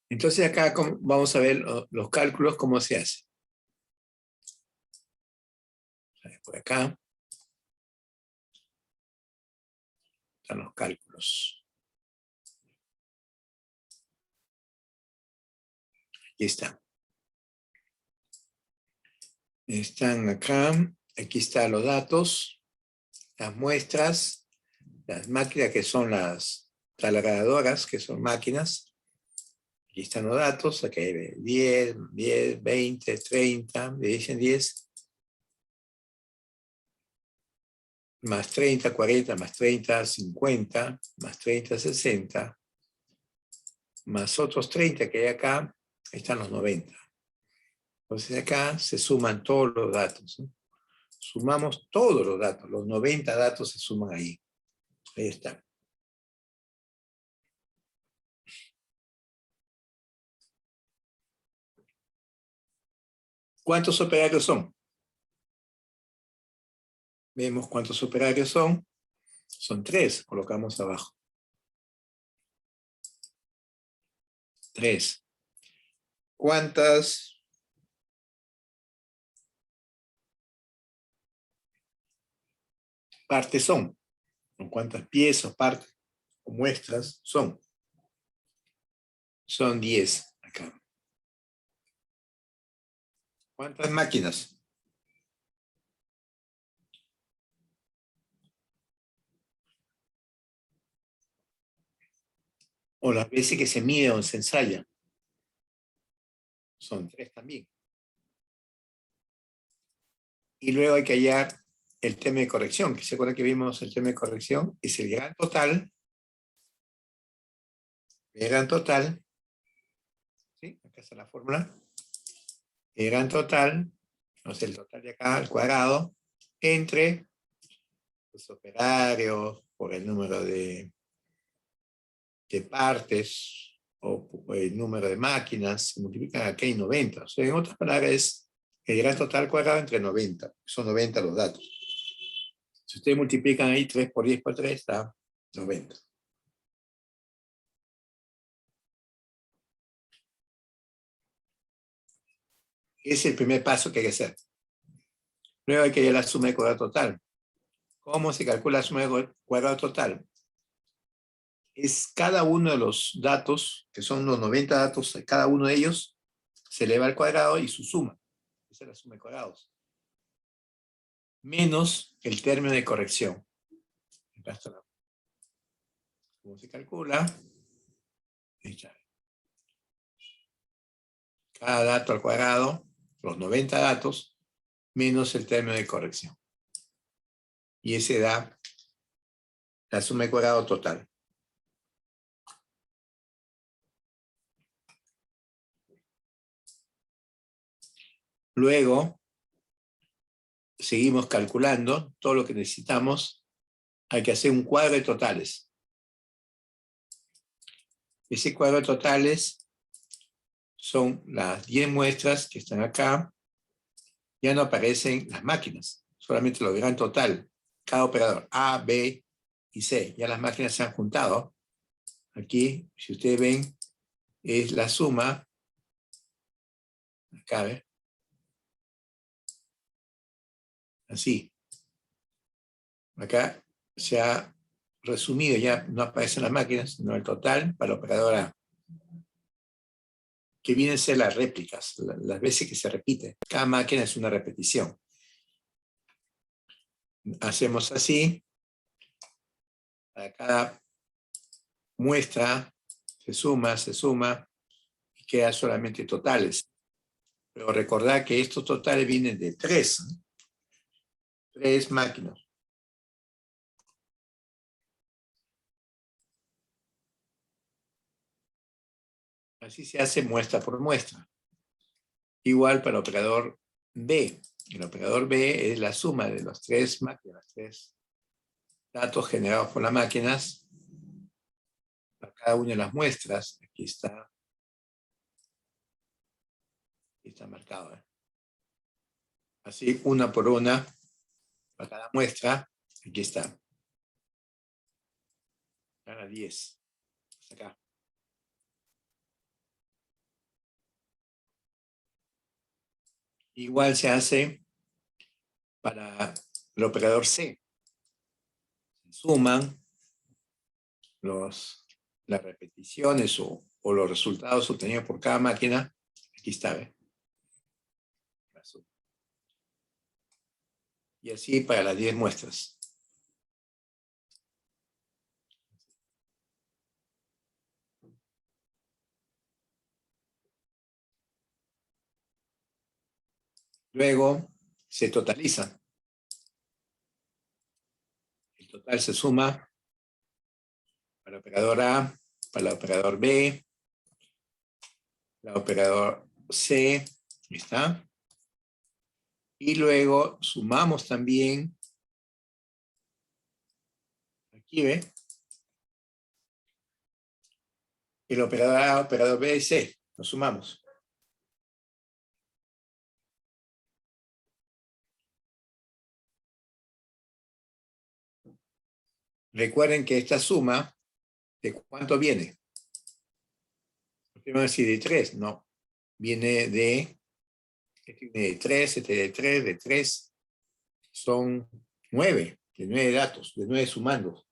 Entonces acá vamos a ver los cálculos, cómo se hace. Por acá están los cálculos. Aquí están. Están acá. Aquí están los datos, las muestras, las máquinas que son las taladradoras, que son máquinas. Aquí están los datos, aquí hay 10, 10, 20, 30, le dicen 10, más 30, 40, más 30, 50, más 30, 60, más otros 30 que hay acá, ahí están los 90. Entonces acá se suman todos los datos, ¿no? Sumamos todos los datos, los 90 datos se suman ahí. Ahí están. ¿Cuántos operarios son? Vemos cuántos operarios son. Son 3, colocamos abajo. 3. ¿Cuántas partes son? ¿Cuántas piezas, partes o muestras son? Son 10 acá. ¿Cuántas máquinas? o las veces que se mide o se ensaya. Son 3 también. Y luego hay que hallar el término de corrección, que se acuerda que vimos el término de corrección, es el gran total. El gran total, ¿sí? Acá está la fórmula. El gran total, o sea, el total de acá al cuadrado, entre los operarios, por el número de partes, o el número de máquinas, se multiplican aquí en 90. O sea, en otras palabras, es el gran total cuadrado entre 90. Son 90 los datos. Si ustedes multiplican ahí 3 por 10 por 3, da 90. Ese es el primer paso que hay que hacer. Luego hay que hallar la suma de cuadrado total. ¿Cómo se calcula la suma de cuadrado total? Es cada uno de los datos, que son los 90 datos, cada uno de ellos se eleva al cuadrado y su suma. Esa es la suma de cuadrados. Menos el término de corrección. ¿Cómo se calcula? Cada dato al cuadrado, los 90 datos, menos el término de corrección. Y ese da la suma de cuadrado total. Luego, seguimos calculando todo lo que necesitamos. Hay que hacer un cuadro de totales. Ese cuadro de totales son las 10 muestras que están acá. Ya no aparecen las máquinas, solamente lo gran total. Cada operador, A, B y C. Ya las máquinas se han juntado. Aquí, si ustedes ven, es la suma. Acá, ¿ve? Así. Acá se ha resumido, ya no aparecen las máquinas, sino el total para la operadora, que vienen a ser las réplicas, las veces que se repite. Cada máquina es una repetición. Hacemos así. Para cada muestra se suma, y queda solamente totales. Pero recordad que estos totales vienen de 3. 3 máquinas. Así se hace muestra por muestra. Igual para el operador B. El operador B es la suma de las 3 máquinas, 3 datos generados por las máquinas, para cada una de las muestras. Aquí está marcado. Así, una por una, para cada muestra. Aquí está. Cada 10. Hasta acá. Igual se hace para el operador C. Se suman las repeticiones o los resultados obtenidos por cada máquina. Aquí está, ¿ve? Y así para las 10 muestras. Luego se totaliza. El total se suma para el operador A, para el operador B, el operador C, ¿está? Y luego sumamos también, aquí ve, el operador A, operador B y C, lo sumamos. Recuerden que esta suma, ¿de cuánto viene? Porque van a decir de 3, no. Viene de 3, de 3, de 3. Son 9, de 9 datos, de 9 sumandos.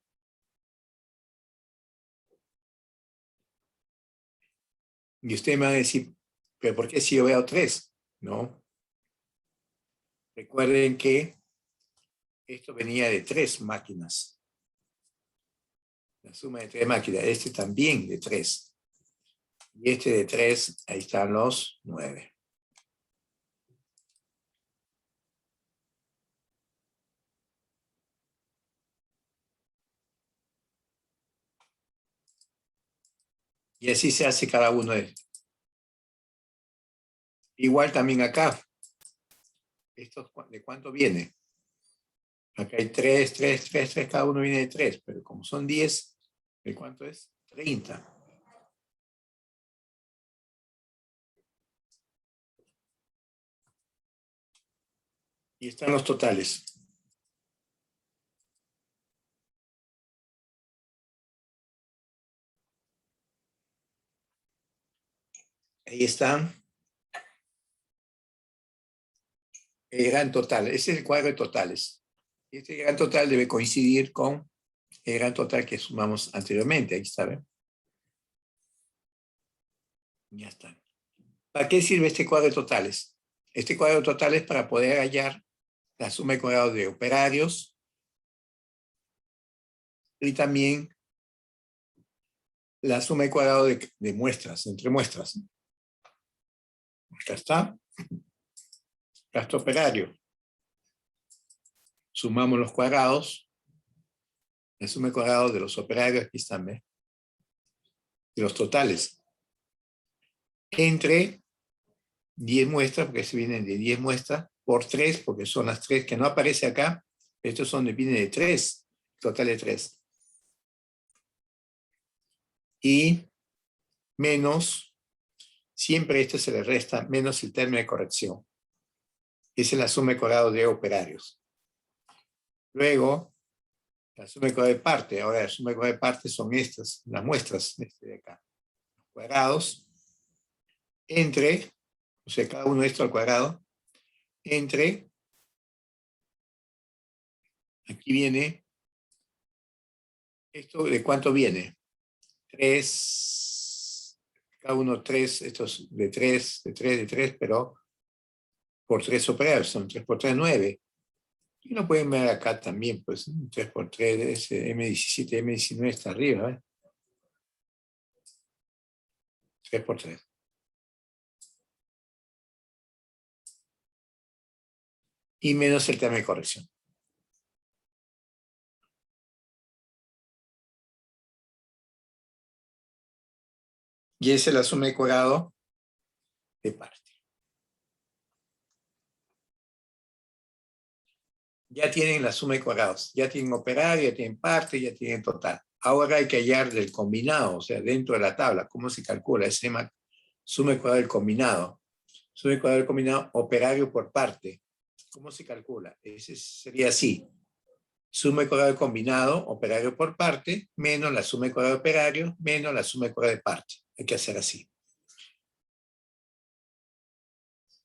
Y usted me va a decir, ¿pero por qué si yo veo 3? No. Recuerden que esto venía de 3 máquinas. La suma de 3 máquinas. Este también de 3. Y este de 3, ahí están los 9. Y así se hace cada uno de estos. Igual también acá. ¿Estos de cuánto viene? Acá hay 3, 3, 3, 3, cada uno viene de 3, pero como son 10, ¿de cuánto es? 30. Y están los totales. Ahí están. El gran total. Ese es el cuadro de totales. Este gran total debe coincidir con el gran total que sumamos anteriormente. Ahí está, ¿ven? Ya está. ¿Para qué sirve este cuadro de totales? Este cuadro de totales para poder hallar la suma de cuadrados de operarios y también la suma de cuadrado de muestras, entre muestras. Acá está. Gasto operario. Sumamos los cuadrados. La suma de cuadrados de los operarios, aquí están, ¿ves? De los totales. Entre 10 muestras, porque se vienen de 10 muestras, por 3, porque son las 3 que no aparece acá. Estos son, vienen de 3, total de 3. Y menos, siempre esto se le resta, menos el término de corrección. Esa es la suma de cuadrados de operarios. Luego, la suma de cuadrados de parte. Ahora, la suma de cuadrados de parte son estas, las muestras de acá. Cuadrados entre, o sea, cada uno de estos al cuadrado, entre, aquí viene, esto de cuánto viene. 3, cada uno 3, estos de 3, de 3, de 3, pero por 3 operarios, son 3 por 3, 9. Y lo pueden ver acá también, pues 3 por 3, ese M17, M19 está arriba, ¿eh? 3 por 3. Y menos el término de corrección. Y esa es la suma de cuadrado de parte. Ya tienen la suma de cuadrados, ya tienen operario, ya tienen parte, ya tienen total. Ahora hay que hallar el combinado, o sea, dentro de la tabla, ¿cómo se calcula? Se llama suma de cuadrado del combinado. Suma de cuadrado del combinado, operario por parte. ¿Cómo se calcula? Ese sería así. Suma de cuadrado del combinado, operario por parte, menos la suma de cuadrado de operario, menos la suma de cuadrado de parte. Hay que hacer así.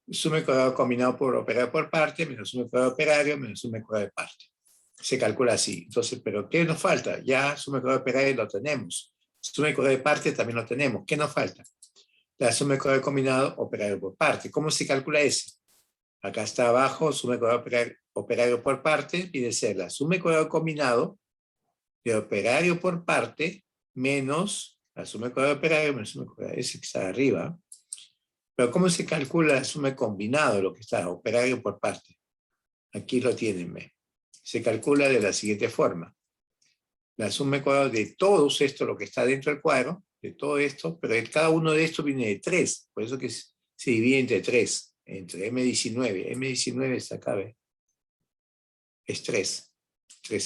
Suma de cuadrado combinado por operario por parte, menos suma de cuadrado operario, menos suma de cuadrado de parte. Se calcula así. Entonces, ¿pero qué nos falta? Ya suma de cuadrado operario lo tenemos. Suma de cuadrado de parte también lo tenemos. ¿Qué nos falta? La suma de cuadrado combinado operario por parte. ¿Cómo se calcula ese? Acá está abajo, suma de cuadrado operario por parte, pide ser la suma de cuadrado combinado de operario por parte menos la suma de cuadrado operario menos la suma de cuadrado, ese que está arriba. Pero ¿cómo se calcula la suma de combinado, lo que está, operario por parte? Aquí lo tienen, ¿ve? Se calcula de la siguiente forma. La suma de cuadrado de todos esto, lo que está dentro del cuadro, de todo esto, pero cada uno de estos viene de 3, por eso que se divide entre 3, entre M19. M19 está acá, ¿ve? Es 3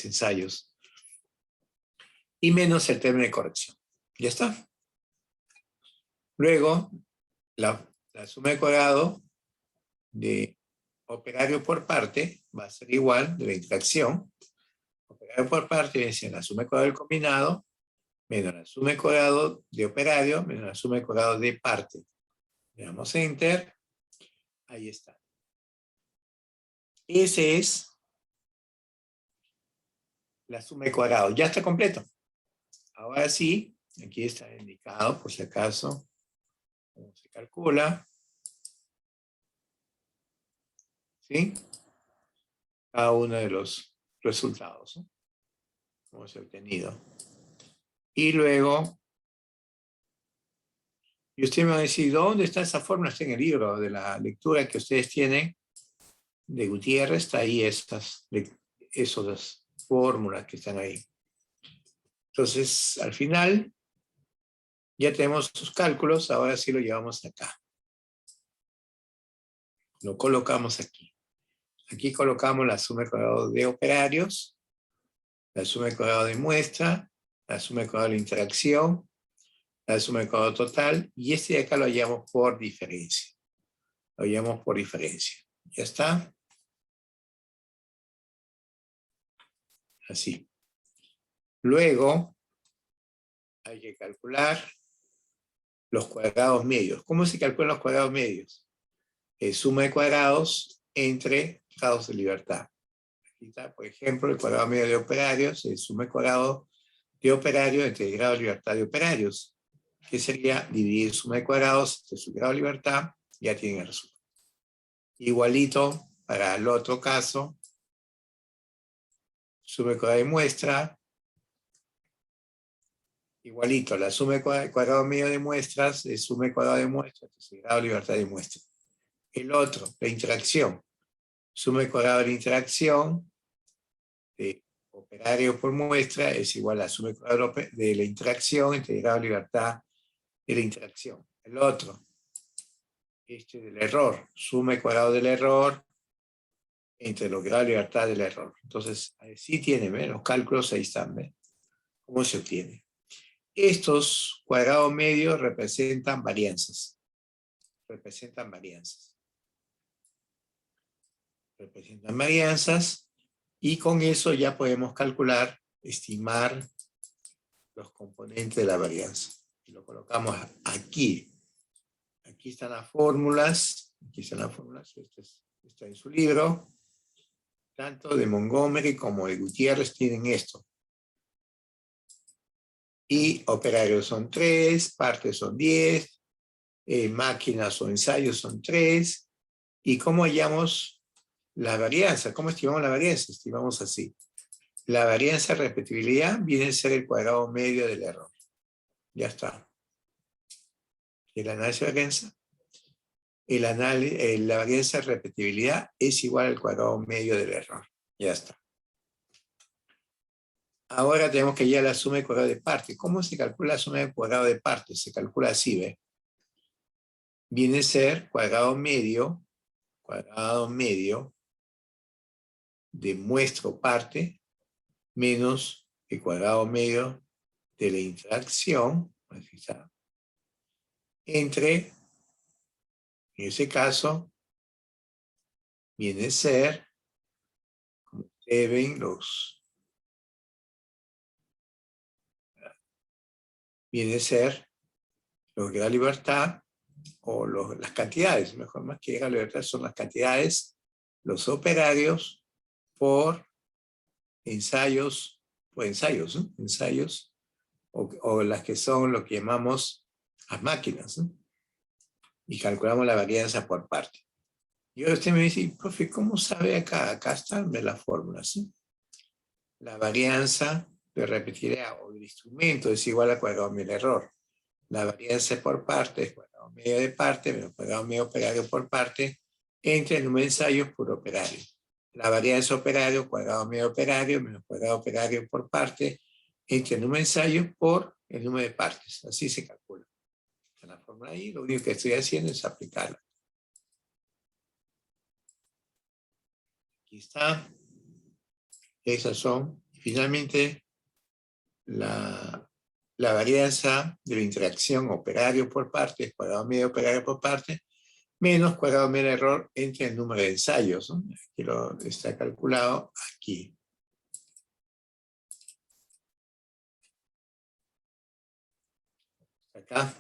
ensayos. Y menos el término de corrección. Ya está. Luego, la suma de cuadrado de operario por parte va a ser igual de la interacción. Operario por parte es la suma de cuadrado del combinado menos la suma de cuadrado de operario menos la suma de cuadrado de parte. Le damos enter. Ahí está. Ese es la suma de cuadrado. Ya está completo. Ahora sí, aquí está indicado, por si acaso, cómo se calcula. ¿Sí? Cada uno de los resultados, ¿no? Cómo se ha obtenido. Y luego, y usted me va a decir, ¿dónde está esa fórmula? Está en el libro de la lectura que ustedes tienen de Gutiérrez, está ahí esas fórmulas que están ahí. Entonces, al final, ya tenemos sus cálculos, ahora sí lo llevamos acá. Lo colocamos aquí. Aquí colocamos la suma de cuadrado de operarios, la suma de cuadrado de muestra, la suma de cuadrado de interacción, la suma de cuadrado total, y este de acá lo hallamos por diferencia. Lo hallamos por diferencia. ¿Ya está? Así. Luego, hay que calcular los cuadrados medios. ¿Cómo se calculan los cuadrados medios? Suma de cuadrados entre grados de libertad. Aquí está, por ejemplo, el cuadrado medio de operarios, el suma de cuadrado de operarios entre el grado de libertad de operarios, que sería dividir suma de cuadrados entre su grado de libertad, ya tienen el resultado. Igualito para el otro caso, suma de cuadrado de muestra, igualito, la suma de cuadrado medio de muestras es suma de cuadrado de muestras, es el grado de libertad de muestra. El otro, la interacción, suma de cuadrado de la interacción de operario por muestra es igual a suma de cuadrado de la interacción entre el grado de libertad de la interacción. El otro, este del error, suma de cuadrado del error entre los grados de libertad del error. Entonces, sí tienen, ¿ven? Los cálculos ahí están, ¿ven? ¿Cómo se obtiene? Estos cuadrados medios representan varianzas. Representan varianzas. Representan varianzas y con eso ya podemos calcular, estimar los componentes de la varianza. Y lo colocamos aquí. Aquí están las fórmulas. Aquí están las fórmulas. Está en su libro. Tanto de Montgomery como de Gutiérrez tienen esto. Y operarios son 3, partes son 10, máquinas o ensayos son 3. ¿Y cómo hallamos la varianza? ¿Cómo estimamos la varianza? Estimamos así. La varianza de repetibilidad viene a ser el cuadrado medio del error. Ya está. El análisis de varianza. La varianza de repetibilidad es igual al cuadrado medio del error. Ya está. Ahora tenemos que hallar la suma de cuadrado de partes. ¿Cómo se calcula la suma de cuadrado de partes? Se calcula así, ¿ve? Viene a ser cuadrado medio de muestra o parte menos el cuadrado medio de la interacción, así está, entre, en ese caso, viene a ser, como ustedes ven, viene a ser los de la libertad, o las cantidades, mejor más que la libertad son las cantidades, los operarios por ensayos, ¿no? Ensayos, o las que son lo que llamamos las máquinas, ¿no? Y calculamos la varianza por parte. Y ahora usted me dice, profe, ¿cómo sabe acá? Acá están las fórmulas, ¿sí? La varianza de repetibilidad o del instrumento es igual a cuadrado medio del error. La varianza por parte es cuadrado medio de parte menos cuadrado medio operario por parte entre el número de ensayos por operario. La varianza operario, cuadrado medio operario menos cuadrado operario por parte entre el número de ensayos por el número de partes. Así se calcula. En la fórmula ahí, lo único que estoy haciendo es aplicarla. Aquí está. Esas son. Y finalmente, la varianza de la interacción operario por parte es cuadrado medio operario por parte menos cuadrado medio error entre el número de ensayos, ¿no? Aquí está calculado aquí. Acá.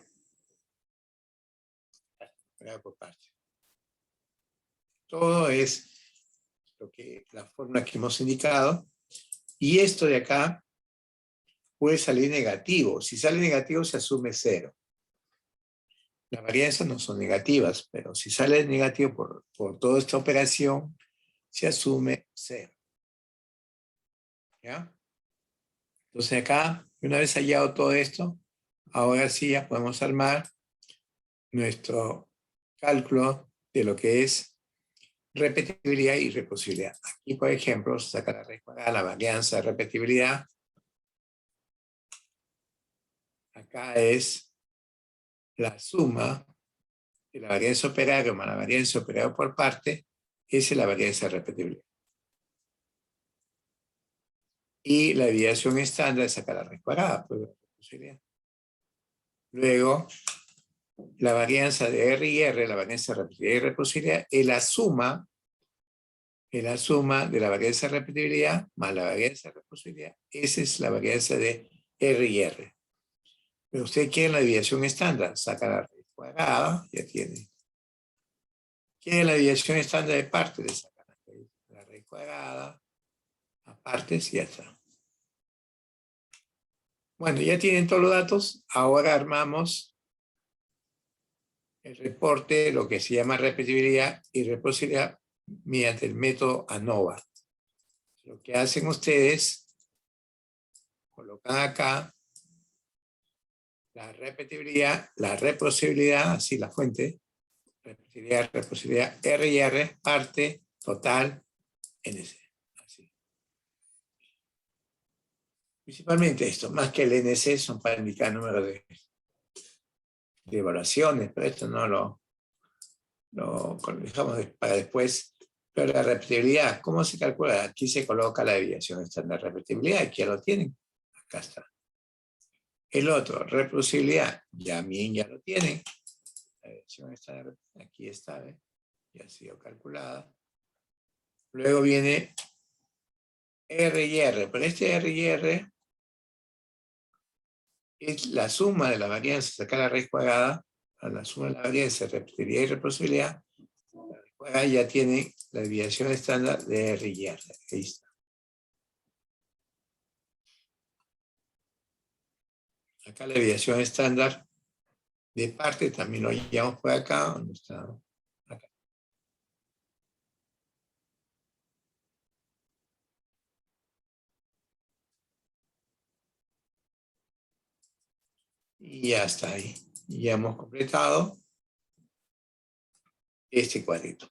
Por parte. Todo es la fórmula que hemos indicado. Y esto de acá puede salir negativo. Si sale negativo, se asume 0. Las varianzas no son negativas, pero si sale negativo por toda esta operación, se asume 0. ¿Ya? Entonces acá Y una vez hallado todo esto, ahora sí ya podemos armar nuestro cálculo de lo que es repetibilidad y reproducibilidad. Aquí, por ejemplo, se saca la raíz cuadrada, la varianza de repetibilidad. Acá es la suma de la varianza operario más la varianza operario por parte, esa es la varianza de repetibilidad. Y la desviación estándar es sacar la raíz cuadrada, pues, la reproducibilidad. Luego, la varianza de R y R, la varianza de repetibilidad y reproducibilidad, es la suma de la varianza de repetibilidad más la varianza de reproducibilidad. Esa es la varianza de R y R. Pero usted quiere la desviación estándar, saca la raíz cuadrada, ya tiene. Quiere la desviación estándar de parte, de sacar la raíz cuadrada, a partes y ya está. Bueno, ya tienen todos los datos. Ahora armamos el reporte, lo que se llama repetibilidad y reproducibilidad mediante el método ANOVA. Lo que hacen ustedes, colocan acá la repetibilidad, la reproducibilidad, así la fuente, repetibilidad, reproducibilidad, R y R, parte, total, NC. Así. Principalmente esto, más que el NC, son para indicar número de evaluaciones, pero esto no lo dejamos para después. Pero la repetibilidad, ¿cómo se calcula? Aquí se coloca la desviación estándar de repetibilidad, aquí ya lo tienen, acá está. El otro, reproducibilidad, ya lo tienen. La desviación estándar, aquí está, ¿eh? Ya ha sido calculada. Luego viene R y R, pero este R y R es la suma de la varianza, sacar la raíz cuadrada, a la suma de la varianza, repetibilidad y reproducibilidad. La raíz cuadrada ya tiene la desviación estándar de R y R. Ahí está. Acá la desviación estándar de parte también lo llevamos por acá. ¿Dónde está? Acá. Y ya está ahí. Ya hemos completado este cuadrito.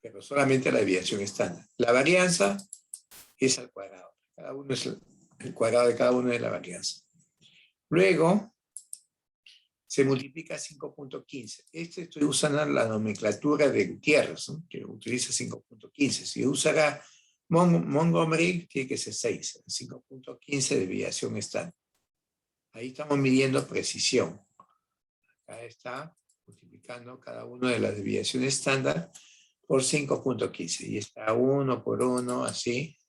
Pero solamente la desviación estándar. La varianza es al cuadrado. Cada uno es el cuadrado de cada uno de la varianza. Luego se multiplica 5.15. Estoy usando la nomenclatura de Gutiérrez, ¿no? Que utiliza 5.15. Si usara Montgomery, tiene que ser 6. 5.15 de desviación estándar. Ahí estamos midiendo precisión. Acá está multiplicando cada una de las desviaciones estándar por 5.15. Y está 1 por 1, así,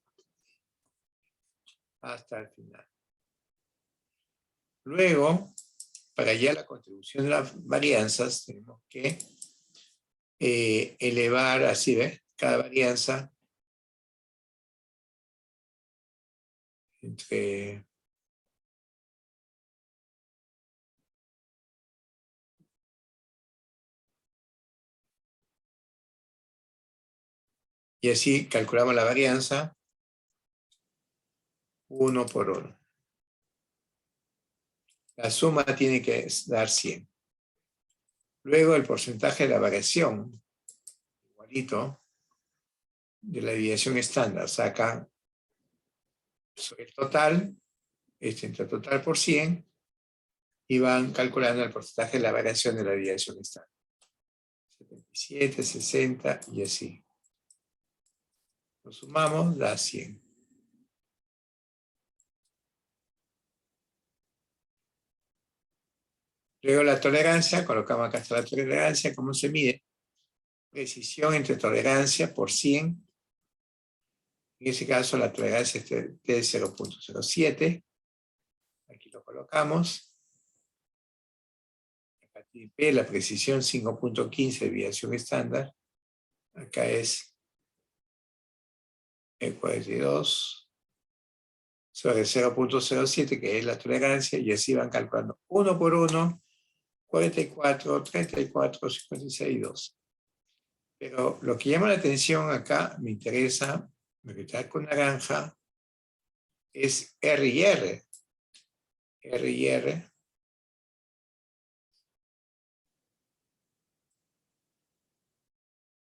hasta el final. Luego, para hallar la contribución de las varianzas, tenemos que elevar, así, ¿ves? Cada varianza entre y así calculamos la varianza 1 por 1. La suma tiene que dar 100. Luego el porcentaje de la variación, igualito, de la desviación estándar, saca sobre el total, entre el total por 100, y van calculando el porcentaje de la variación de la desviación estándar. 77, 60 y así. Lo sumamos, da 100. Luego la tolerancia, colocamos acá está la tolerancia, ¿cómo se mide? Precisión entre tolerancia por 100. En ese caso la tolerancia es de 0.07. Aquí lo colocamos. Acá tiene P, la precisión 5.15 de desviación estándar. Acá es 42 sobre 0.07, que es la tolerancia, y así van calculando uno por uno, 44, 34, 56, 2. Pero lo que llama la atención acá, me interesa, me voy a quedar con naranja, es R y R. R y R.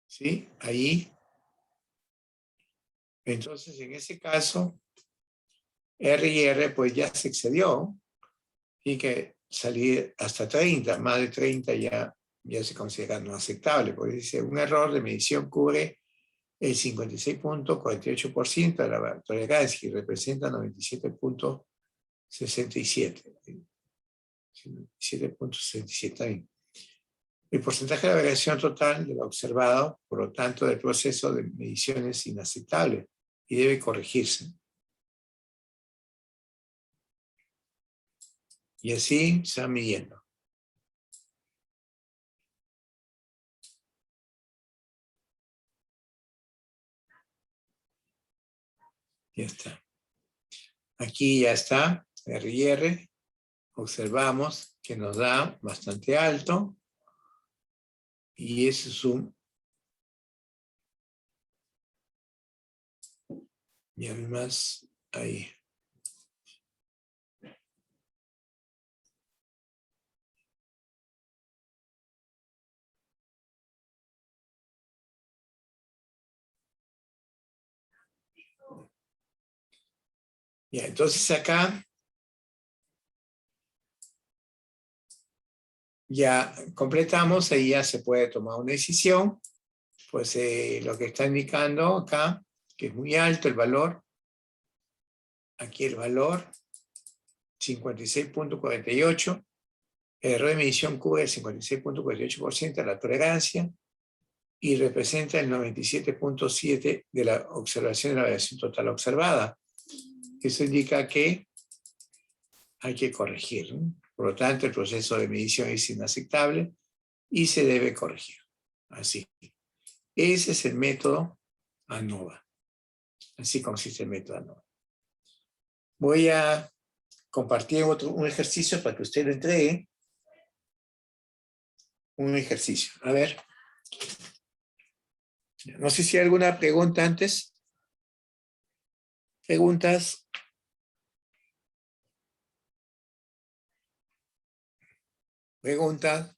¿Sí? Ahí. Entonces, en ese caso, R y R pues ya se excedió. Y que salir hasta 30, más de 30 ya se considera no aceptable, porque dice, un error de medición cubre el 56.48% de la tolerancia y representa 97.67. 97.67. El porcentaje de la variación total de lo observado, por lo tanto, del proceso de medición es inaceptable y debe corregirse. Y así se va midiendo. Ya está. Aquí ya está, R y R. Observamos que nos da bastante alto. Y ese es un... Y además, ahí. Ya, entonces acá ya completamos, ahí ya se puede tomar una decisión. Pues lo que está indicando acá, que es muy alto el valor. Aquí el valor, 56.48. El error de medición cubre el 56.48% de la tolerancia y representa el 97.7% de la observación de la variación total observada. Eso indica que hay que corregir, ¿no? Por lo tanto, el proceso de medición es inaceptable y se debe corregir. Así. Ese es el método ANOVA. Así consiste el método ANOVA. Voy a compartir un ejercicio para que usted lo entregue. Un ejercicio. A ver. No sé si hay alguna pregunta antes. ¿Preguntas? ¿Preguntas?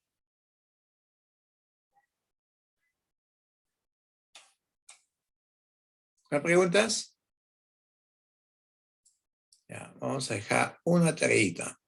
¿No preguntas? Ya, vamos a dejar una tareita.